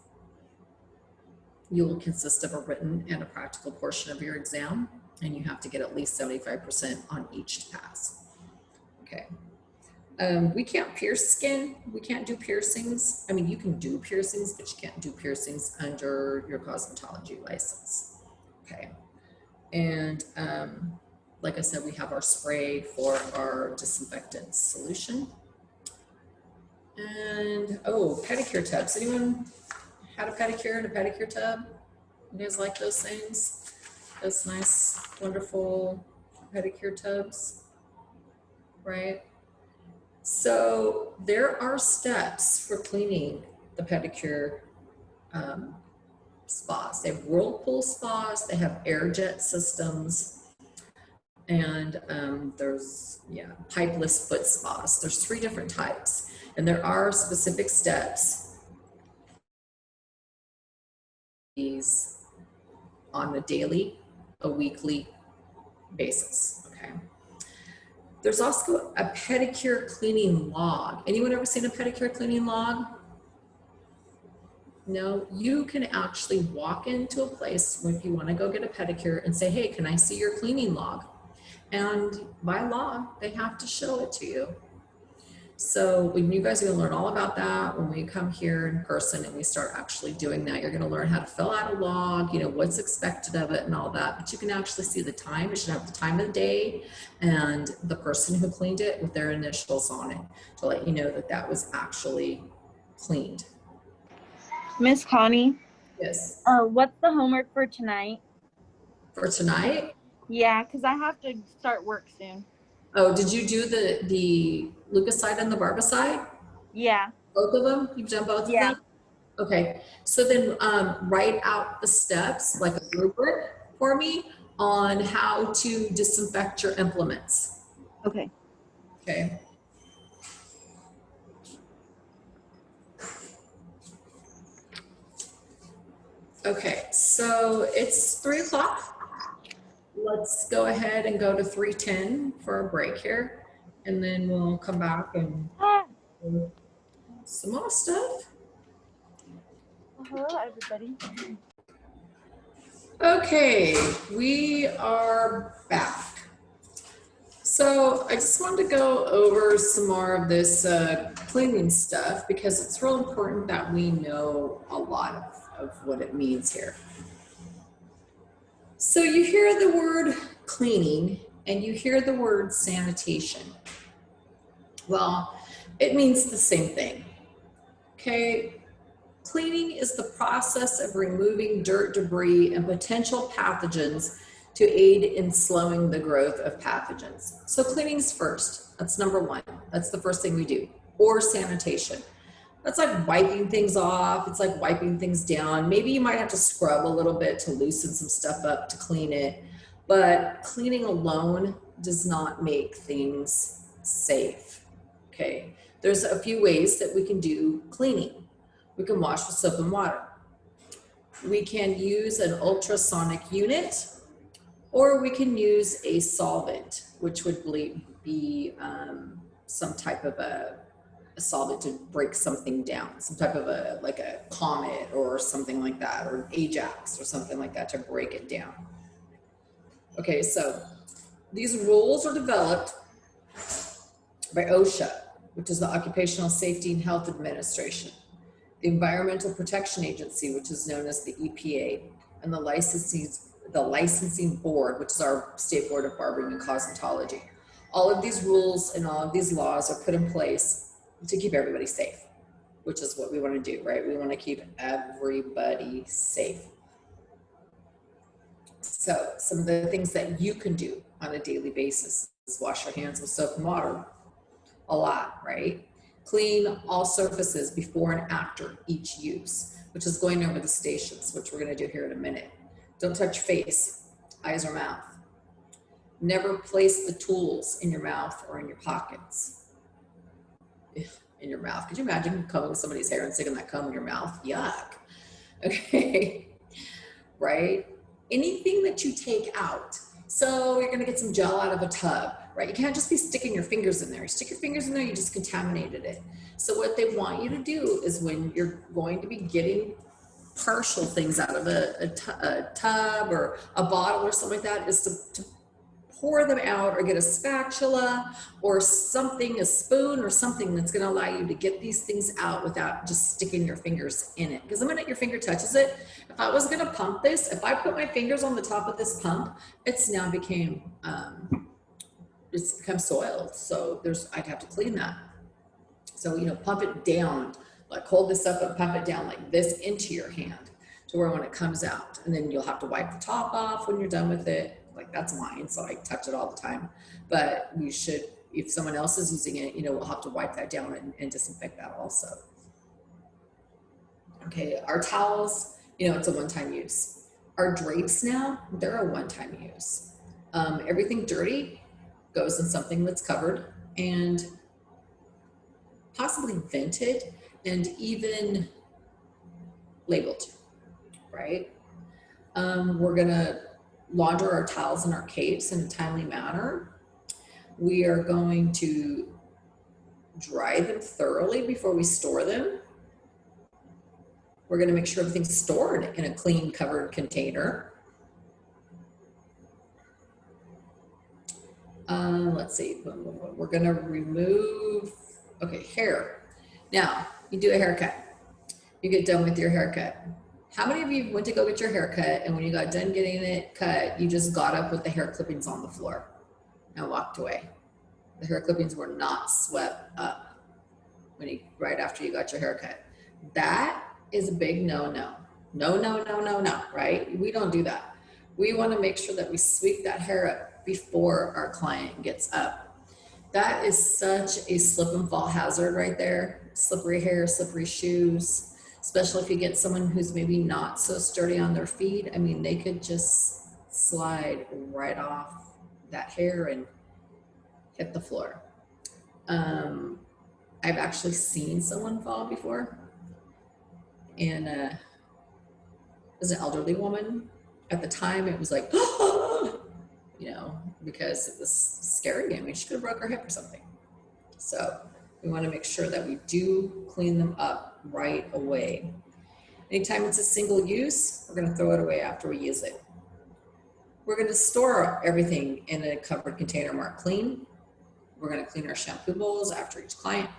You will consist of a written and a practical portion of your exam, and you have to get at least 75% on each to pass. Okay. We can't pierce skin. We can't do piercings. I mean, you can do piercings, but you can't do piercings under your cosmetology license. Okay. And like I said, we have our spray for our disinfectant solution. And, oh, pedicure tubs. Anyone had a pedicure in a pedicure tub? You guys like those things? Those nice, wonderful pedicure tubs, right? So there are steps for cleaning the pedicure spas. They have whirlpool spas, they have air jet systems, and there's, pipeless foot spas. There's 3 different types, and there are specific steps these on a daily, a weekly basis, okay? There's also a pedicure cleaning log. Anyone ever seen a pedicure cleaning log? No, you can actually walk into a place if you want to go get a pedicure and say, hey, can I see your cleaning log? And by law, they have to show it to you. So when you guys are going to learn all about that when we come here in person and we start actually doing that. You're going to learn how to fill out a log, you know, what's expected of it and all that. But you can actually see the time. It should have the time of the day and the person who cleaned it with their initials on it to let you know that that was actually cleaned. Miss Connie? Yes. What's the homework for tonight? For tonight? Yeah, because I have to start work soon. Oh, did you do the leukocyte and the barbicide? Yeah. Both of them? You've done both of them? Okay. So then write out the steps, like a rubric for me on how to disinfect your implements. Okay. Okay. Okay, so it's 3 o'clock. Let's go ahead and go to 3:10 for a break here, and then we'll come back and do some more stuff. Hello, everybody. Okay, we are back. So I just wanted to go over some more of this cleaning stuff because it's real important that we know a lot of what it means here. So you hear the word cleaning and you hear the word sanitation. Well, it means the same thing. Okay, cleaning is the process of removing dirt, debris, and potential pathogens to aid in slowing the growth of pathogens. So cleaning's first. That's number 1. That's the first thing we do. Or sanitation. That's like wiping things off. It's like wiping things down. Maybe you might have to scrub a little bit to loosen some stuff up to clean it. But cleaning alone does not make things safe. Okay. There's a few ways that we can do cleaning. We can wash with soap and water. We can use an ultrasonic unit, or we can use a solvent, which would be some type of a solvent to break something down, some type of like a Comet or something like that, or Ajax or something like that to break it down. Okay, so these rules are developed by OSHA, which is the Occupational Safety and Health Administration, the Environmental Protection Agency, which is known as the EPA, and the licensing board, which is our State Board of Barbering and Cosmetology. All of these rules and all of these laws are put in place to keep everybody safe. which is what we want to do, right? We want to keep everybody safe. So some of the things that you can do on a daily basis is wash your hands with soap and water a lot, right? Clean all surfaces before and after each use, which is going over the stations, which we're going to do here in a minute. Don't touch face, eyes, or mouth. Never place the tools in your mouth or in your pockets. In your mouth. Could you imagine combing somebody's hair and sticking that comb in your mouth? Yuck. Okay. Right? Anything that you take out. So you're going to get some gel out of a tub, right? You can't just be sticking your fingers in there. You stick your fingers in there, you just contaminated it. So what they want you to do is when you're going to be getting partial things out of a tub or a bottle or something like that, is to pour them out or get a spatula or something, a spoon or something that's going to allow you to get these things out without just sticking your fingers in it. Because the minute your finger touches it, if I was going to pump this, if I put my fingers on the top of this pump, it's now it's become soiled. So I'd have to clean that. So, pump it down, like hold this up and pump it down like this into your hand to where when it comes out, and then you'll have to wipe the top off when you're done with it. Like that's mine, so I touch it all the time. But you should, if someone else is using it, we'll have to wipe that down and disinfect that also. Okay, our towels, it's a one-time use. Our drapes now, they're a one-time use. Everything dirty goes in something that's covered and possibly vented and even labeled, right? We're gonna launder our towels and our capes in a timely manner. We are going to dry them thoroughly before we store them. We're going to make sure everything's stored in a clean, covered container. Let's see, we're going to remove, hair. Now, you do a haircut. You get done with your haircut. How many of you went to go get your hair cut, and when you got done getting it cut, you just got up with the hair clippings on the floor and walked away? The hair clippings were not swept up right after you got your hair cut. That is a big no-no. No, right? We don't do that. We want to make sure that we sweep that hair up before our client gets up. That is such a slip and fall hazard right there. Slippery hair, slippery shoes. Especially if you get someone who's maybe not so sturdy on their feet. I mean, they could just slide right off that hair and hit the floor. I've actually seen someone fall before. And it was an elderly woman. At the time, it was like, because it was scary. I mean, she could have broke her hip or something. So we want to make sure that we do clean them up right away. Anytime it's a single use, we're going to throw it away after we use it. We're going to store everything in a covered container marked clean. We're going to clean our shampoo bowls after each client.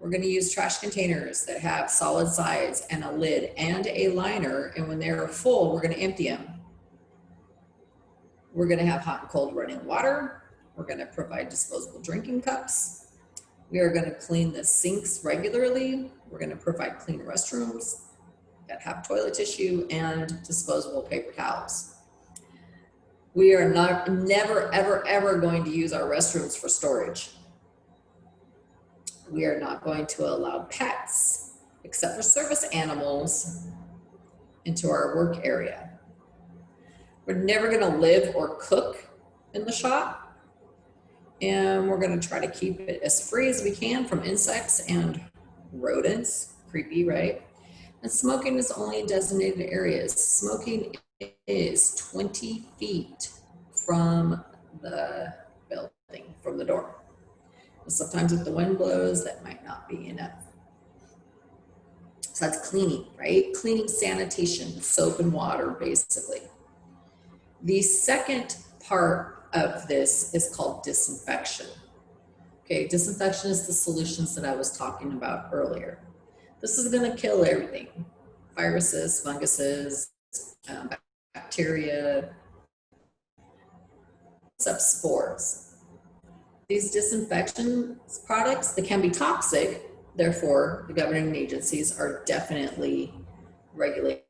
We're going to use trash containers that have solid sides and a lid and a liner. And when they're full, we're going to empty them. We're going to have hot and cold running water. We're going to provide disposable drinking cups. We are going to clean the sinks regularly. We're going to provide clean restrooms that have toilet tissue and disposable paper towels. We are never, ever going to use our restrooms for storage. We are not going to allow pets, except for service animals, into our work area. We're never going to live or cook in the shop. And we're going to try to keep it as free as we can from insects and rodents. Creepy, right? And smoking is only in designated areas. Smoking is 20 feet from the building, from the door. And sometimes if the wind blows, that might not be enough. So that's cleaning, right? Cleaning, sanitation, soap and water, basically. The second part of this is called disinfection. Okay, disinfection is the solutions that I was talking about earlier. This is going to kill everything. Viruses, funguses, bacteria, except spores. These disinfection products, they can be toxic, therefore, the governing agencies are definitely regulating.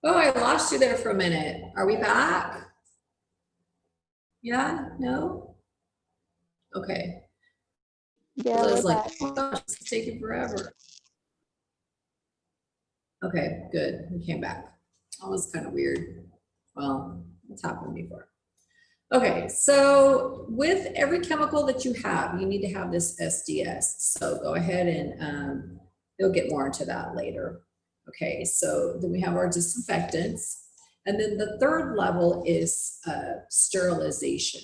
Oh, I lost you there for a minute. Are we back? Yeah, no? Okay. Yeah, I we're was like, back. oh gosh, it's taking forever. Okay, good. We came back. That was kind of weird. Well, it's happened before. Okay, so with every chemical that you have, you need to have this SDS. So go ahead and you'll get more into that later. Okay, so then we have our disinfectants. And then the third level is sterilization.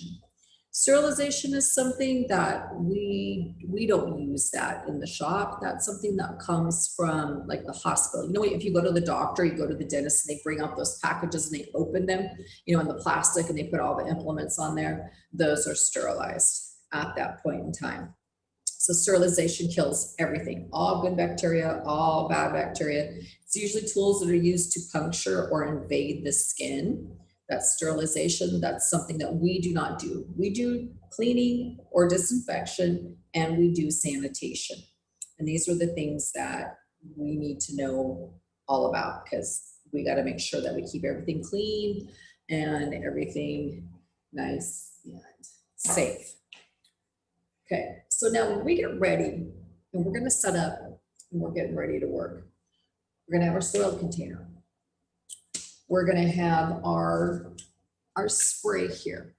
Sterilization is something that we don't use that in the shop. That's something that comes from like the hospital. You know, if you go to the doctor, you go to the dentist, and they bring out those packages and they open them, you know, in the plastic, and they put all the implements on there. Those are sterilized at that point in time. So sterilization kills everything, all good bacteria, all bad bacteria. It's usually tools that are used to puncture or invade the skin. That's sterilization. That's something that we do not do. We do cleaning or disinfection, and we do sanitation. And these are the things that we need to know all about, because we got to make sure that we keep everything clean and everything nice and safe. Okay, so now when we get ready and we're going to set up and we're getting ready to work, we're going to have our soil container. We're going to have our spray here.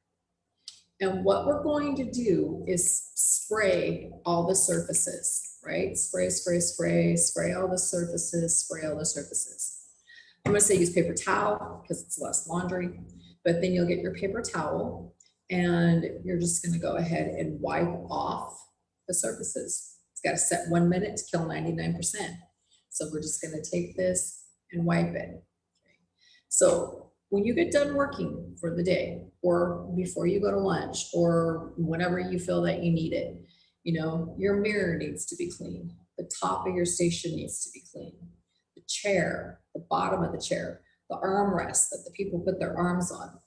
And what we're going to do is spray all the surfaces, right? Spray, spray, spray, spray all the surfaces, spray all the surfaces. I'm going to say use paper towel because it's less laundry, but then you'll get your paper towel and you're just going to go ahead and wipe off the surfaces. It's got to set 1 minute to kill 99%. So we're just going to take this and wipe it. Okay. So when you get done working for the day, or before you go to lunch, or whenever you feel that you need it, you know, your mirror needs to be clean. The top of your station needs to be clean. The chair, the bottom of the chair, the armrest that the people put their arms on.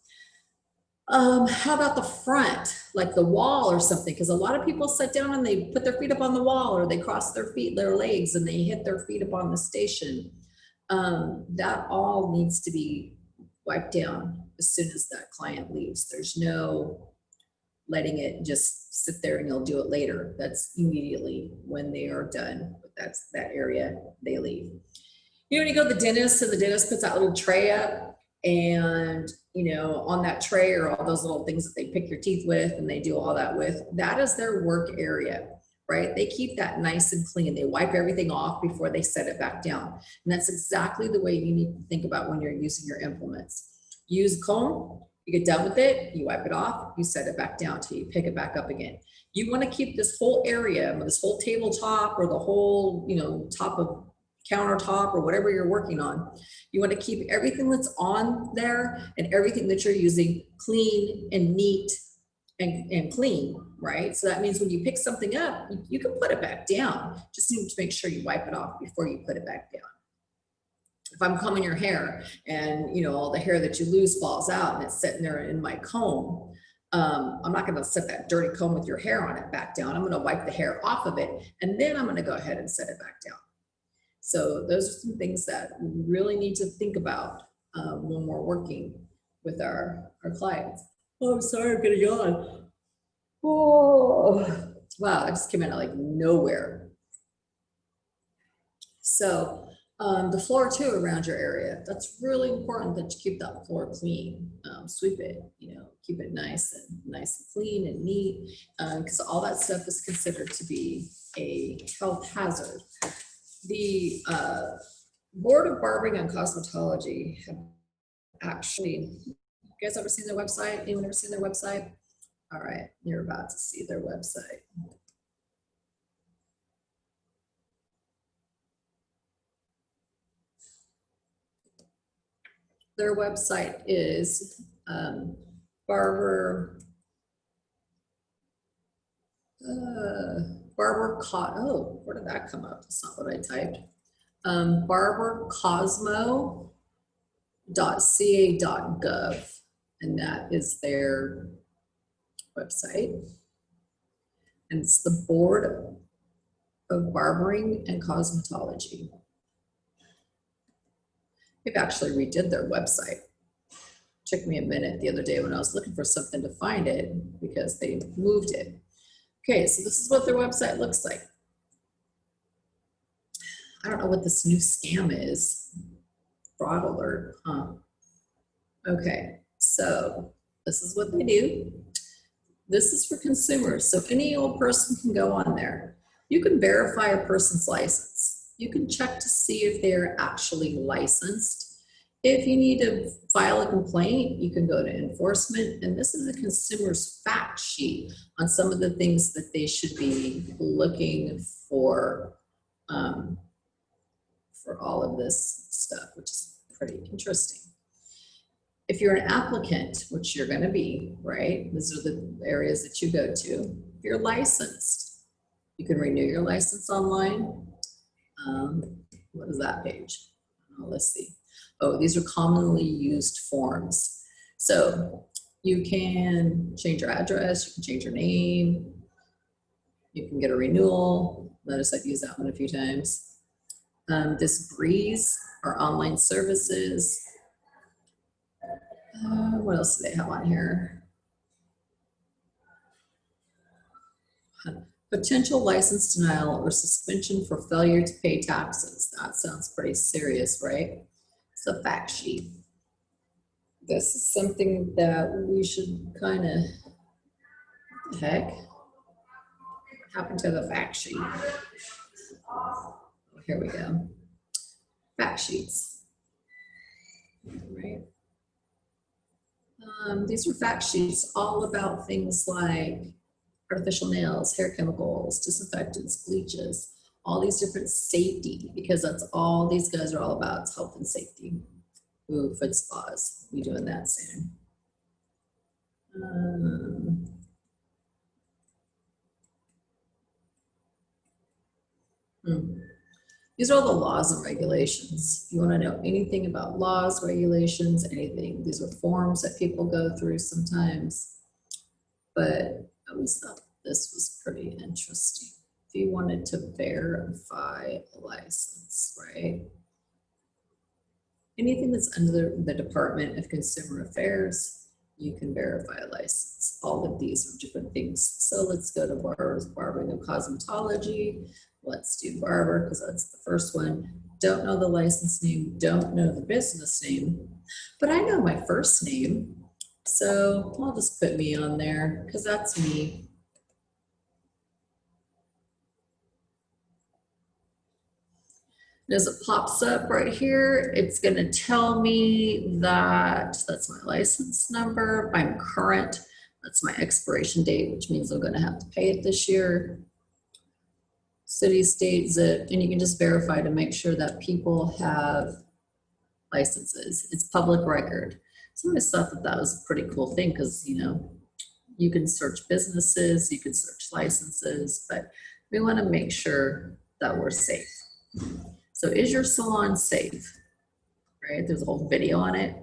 How about the front, like the wall or something? Because a lot of people sit down and they put their feet up on the wall, or they cross their legs, and they hit their feet up on the station. That all needs to be wiped down as soon as that client leaves. There's no letting it just sit there and you'll do it later. That's immediately when they are done. That's that area, they leave. You know, when you go to the dentist and the dentist puts that little tray up, and you know, on that tray are all those little things that they pick your teeth with and they do all that with, that is their work area, right? They keep that nice and clean. They wipe everything off before they set it back down. And that's exactly the way you need to think about when you're using your implements. Use a comb, you get done with it, you wipe it off, you set it back down till you pick it back up again. You want to keep this whole area, this whole tabletop, or the whole, you know, top of countertop, or whatever you're working on. You want to keep everything that's on there and everything that you're using clean and neat and clean, right? So that means when you pick something up, you can put it back down. Just need to make sure you wipe it off before you put it back down. If I'm combing your hair and, you know, all the hair that you lose falls out and it's sitting there in my comb, I'm not going to set that dirty comb with your hair on it back down. I'm going to wipe the hair off of it, and then I'm going to go ahead and set it back down. So those are some things that we really need to think about when we're working with our clients. Oh, I'm sorry, I'm gonna yawn. Oh, wow, I just came out of like nowhere. So the floor too around your area, that's really important that you keep that floor clean. Sweep it, you know, keep it nice and clean and neat, because all that stuff is considered to be a health hazard. The Board of Barbering and Cosmetology have actually, you guys ever seen their website? Anyone ever seen their website? All right, you're about to see their website. Their website is Barber oh, where did that come up? That's not what I typed. barbercosmo.ca.gov, and that is their website. And it's the Board of Barbering and Cosmetology. They've actually redid their website. Took me a minute the other day when I was looking for something to find it because they moved it. Okay, so this is what their website looks like. I don't know what this new scam is. Fraud alert, huh? Okay, so this is what they do. This is for consumers, so any old person can go on there. You can verify a person's license. You can check to see if they're actually licensed. If you need to file a complaint, you can go to enforcement, and this is a consumer's fact sheet on some of the things that they should be looking for all of this stuff, which is pretty interesting. If you're an applicant, which you're going to be, right? These are the areas that you go to. If you're licensed, you can renew your license online. What is that page? Oh, let's see. Oh, these are commonly used forms. So you can change your address, you can change your name, you can get a renewal. Notice I've used that one a few times. This Breeze, our online services. What else do they have on here? Potential license denial or suspension for failure to pay taxes. That sounds pretty serious, right? It's a fact sheet. This is something that we should kind of, what the heck? What happened to the fact sheet? Oh, here we go. Fact sheets, right? These are fact sheets all about things like artificial nails, hair chemicals, disinfectants, bleaches, all these different safety, because that's all these guys are all about, it's health and safety. Ooh, foot spas, we'll be doing that soon. These are all the laws and regulations. If you want to know anything about laws, regulations, anything, these are forms that people go through sometimes. But I always thought this was pretty interesting. If you wanted to verify a license, right? Anything that's under the Department of Consumer Affairs, you can verify a license. All of these are different things. So let's go to barbering and cosmetology. Let's do barber because that's the first one. Don't know the license name, don't know the business name, but I know my first name. So I'll just put me on there because that's me. As it pops up right here, it's going to tell me that that's my license number. I'm current. That's my expiration date, which means I'm going to have to pay it this year. City, state, zip, and you can just verify to make sure that people have licenses. It's public record. So I always thought that that was a pretty cool thing because, you know, you can search businesses, you can search licenses, but we want to make sure that we're safe. So is your salon safe? Right, there's a whole video on it.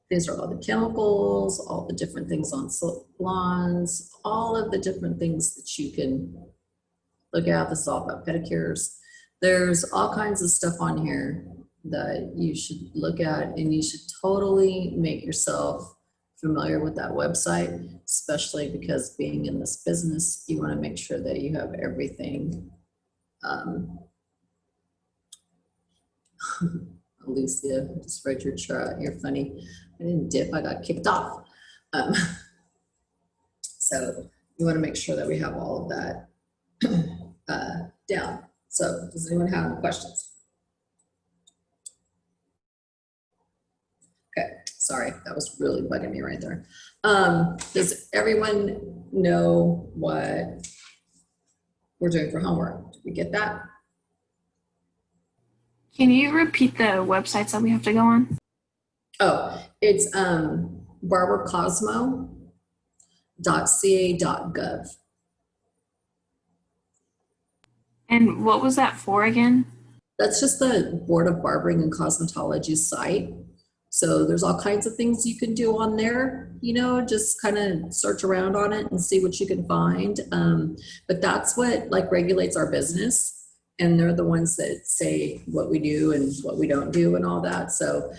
These are all the chemicals, all the different things on salons, all of the different things that you can look at. This is all about pedicures. There's all kinds of stuff on here that you should look at, and you should totally make yourself familiar with that website, especially because being in this business, you want to make sure that you have everything. Alicia, just read your chart. You're funny. I didn't dip, I got kicked off. So you want to make sure that we have all of that down. So does anyone have any questions? Okay, sorry, that was really bugging me right there. Does everyone know what we're doing for homework? Did we get that? Can you repeat the websites that we have to go on? Oh, it's barbercosmo.ca.gov. And what was that for again? That's just the Board of Barbering and Cosmetology site. So there's all kinds of things you can do on there, you know, just kind of search around on it and see what you can find. But that's what like regulates our business. And they're the ones that say what we do and what we don't do and all that. So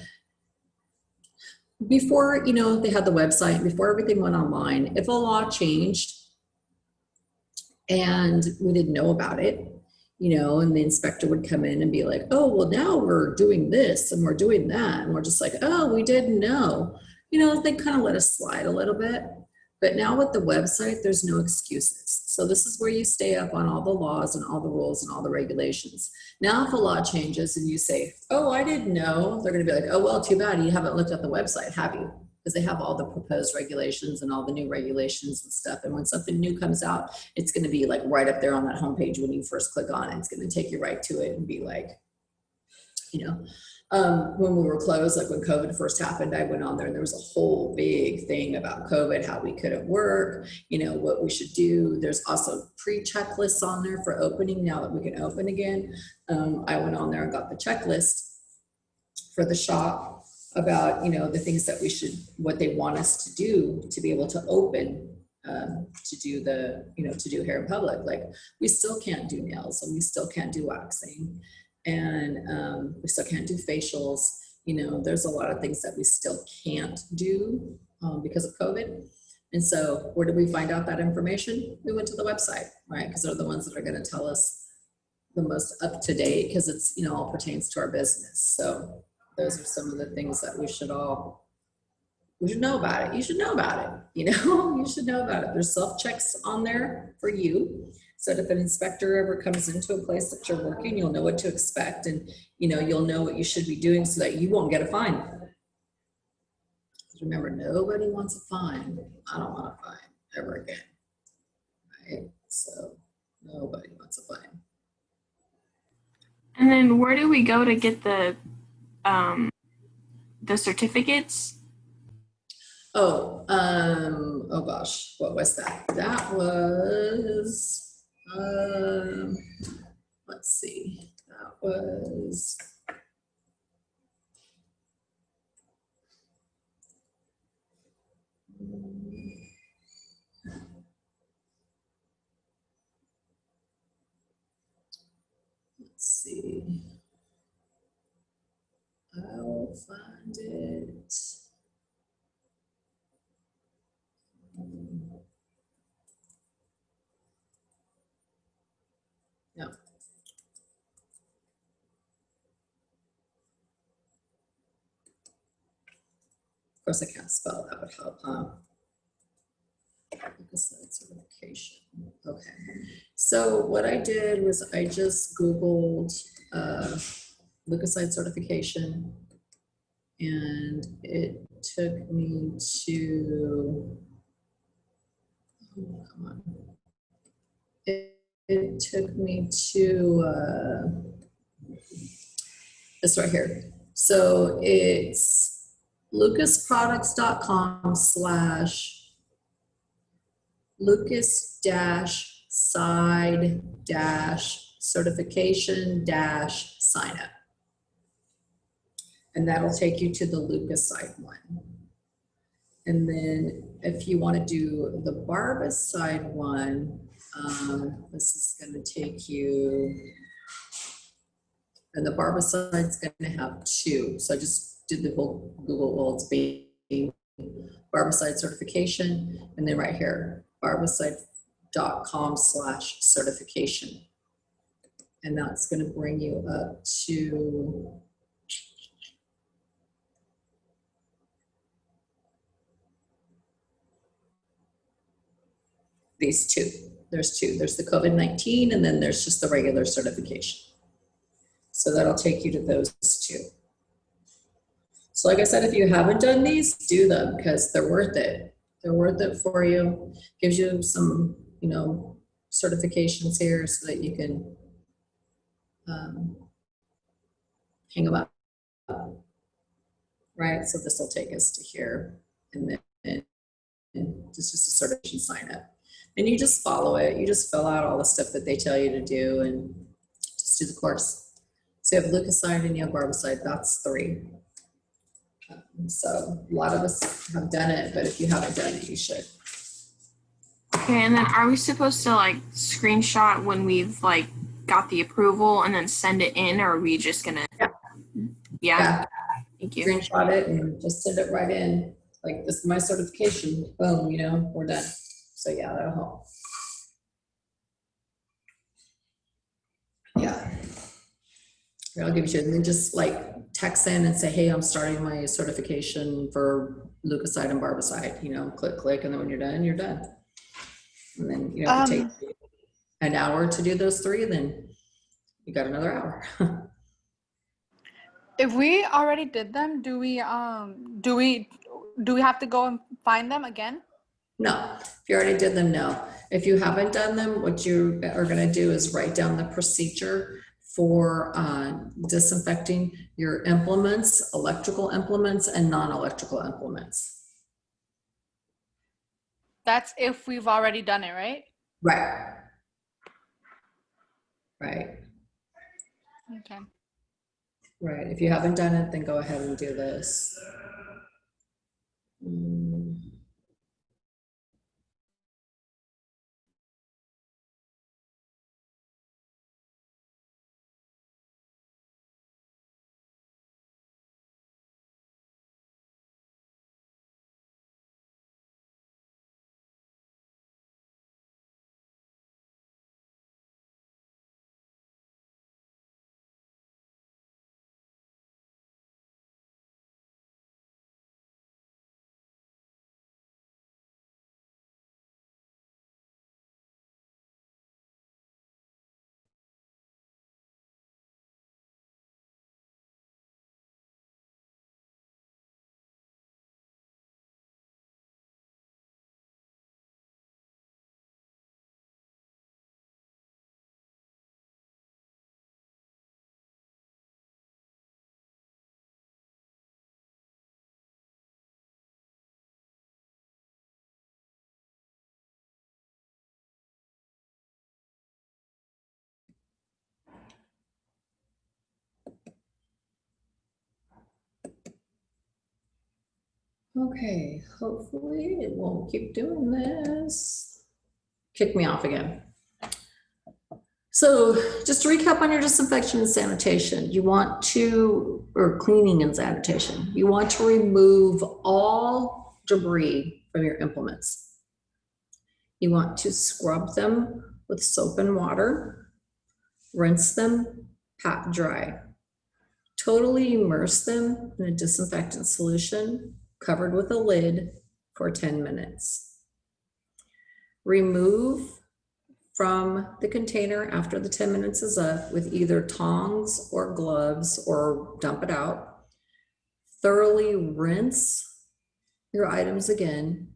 before, you know, they had the website, before everything went online, if a law changed and we didn't know about it, you know, and the inspector would come in and be like, oh, well, now we're doing this and we're doing that. And we're just like, oh, we didn't know. You know, they kind of let us slide a little bit. But now with the website, there's no excuses. So this is where you stay up on all the laws and all the rules and all the regulations. Now, if a law changes and you say, oh, I didn't know, they're going to be like, oh, well, too bad. You haven't looked at the website, have you? Because they have all the proposed regulations and all the new regulations and stuff. And when something new comes out, it's going to be like right up there on that homepage when you first click on it. It's going to take you right to it and be like, you know, when we were closed, like when COVID first happened, I went on there and there was a whole big thing about COVID, how we couldn't work, you know, what we should do. There's also pre-checklists on there for opening now that we can open again. I went on there and got the checklist for the shop about, you know, the things that we should, what they want us to do to be able to open, to do the, you know, to do hair in public. Like we still can't do nails and we still can't do waxing. And we still can't do facials. You know, there's a lot of things that we still can't do because of COVID. And so where did we find out that information? We went to the website, right? Because they're the ones that are going to tell us the most up to date because it's, you know, all pertains to our business. So those are some of the things that we should know about it. You should know about it. You know, you should know about it. There's self-checks on there for you. So that if an inspector ever comes into a place that you're working, you'll know what to expect and, you know, you'll know what you should be doing so that you won't get a fine. Remember, nobody wants a fine. I don't want a fine ever again, right? So nobody wants a fine. And then where do we go to get the certificates? Oh gosh, what was that? That was, let's see, that was. Let's see. I'll find it. No. Of course, I can't spell. That would help, huh? Leukocyte certification. Okay. So what I did was I just Googled leukocyte certification, and it took me to, oh, come on. It took me to this right here. So it's lucas-side-certification-sign-up. And that'll take you to the leukocyte one. And then if you want to do the barbicide one, this is going to take you, and the barbicide's going to have 2. So I just did the whole Google, well, it's being barbicide certification, and then right here, barbicide.com/certification. And that's going to bring you up to these 2. There's 2. There's the COVID-19, and then there's just the regular certification. So that'll take you to those 2. So like I said, if you haven't done these, do them because they're worth it. They're worth it for you. Gives you some, certifications here so that you can hang them up. Right, so this will take us to here, and then it's just a certification sign up. And you just follow it. You just fill out all the stuff that they tell you to do and just do the course. So you have leukocyte and you have barbicide. That's 3. So a lot of us have done it, but if you haven't done it, you should. Okay, and then are we supposed to like screenshot when we've like got the approval and then send it in, or are we just gonna? Yeah. Thank you. Screenshot it and just send it right in. Like, this is my certification. Boom, we're done. So yeah, that'll help. Yeah. Here, I'll give you, and then just like text in and say, hey, I'm starting my certification for leukocyte and barbicide, click, and then when you're done, you're done. And then, if it takes you an hour to do those 3, then you got another hour. If we already did them, do we have to go and find them again? No, if you already did them, no. If you haven't done them, what you are going to do is write down the procedure for disinfecting your implements, electrical implements, and non-electrical implements. That's if we've already done it, right? Right. Right. Okay. Right. If you haven't done it, then go ahead and do this. Okay, hopefully it won't keep doing this. Kick me off again. So just to recap on your disinfection and sanitation, you want to, or cleaning and sanitation, you want to remove all debris from your implements. You want to scrub them with soap and water, rinse them, pat dry. Totally immerse them in a disinfectant solution covered with a lid for 10 minutes. Remove from the container after the 10 minutes is up with either tongs or gloves, or dump it out. Thoroughly rinse your items again,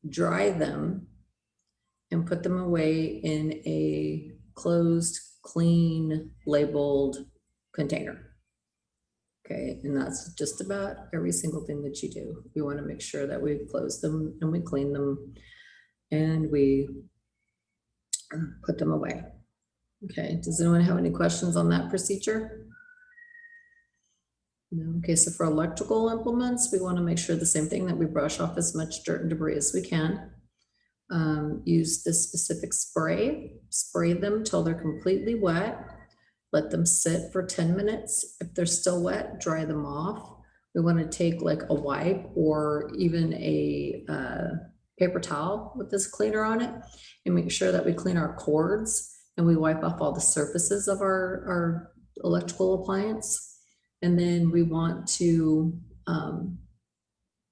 dry them, and put them away in a closed, clean, labeled container. Okay, and that's just about every single thing that you do. You want to make sure that we close them and we clean them and we put them away. Okay, does anyone have any questions on that procedure? No. Okay, so for electrical implements, we want to make sure the same thing, that we brush off as much dirt and debris as we can. Use this specific spray, spray them till they're completely wet. Let them sit for 10 minutes. If they're still wet, dry them off. We want to take like a wipe or even a paper towel with this cleaner on it and make sure that we clean our cords and we wipe off all the surfaces of our electrical appliance. And then we want to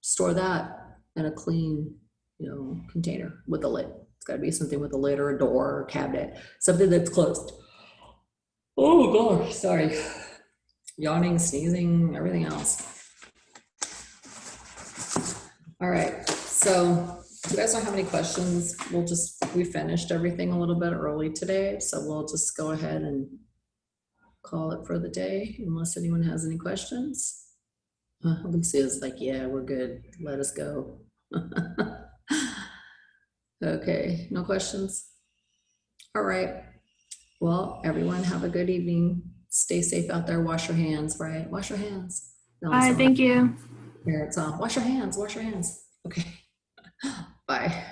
store that in a clean, container with a lid. It's got to be something with a lid or a door or cabinet, something that's closed. Oh gosh, sorry. Yawning, sneezing, everything else. All right, so if you guys don't have any questions, we finished everything a little bit early today, so we'll just go ahead and call it for the day unless anyone has any questions. Lucia's like, yeah, we're good, let us go. Okay, no questions? All right. Well, everyone have a good evening. Stay safe out there. Wash your hands, right? Wash your hands. No, All right, thank you. Here it's on. Wash your hands, wash your hands. Okay. Bye.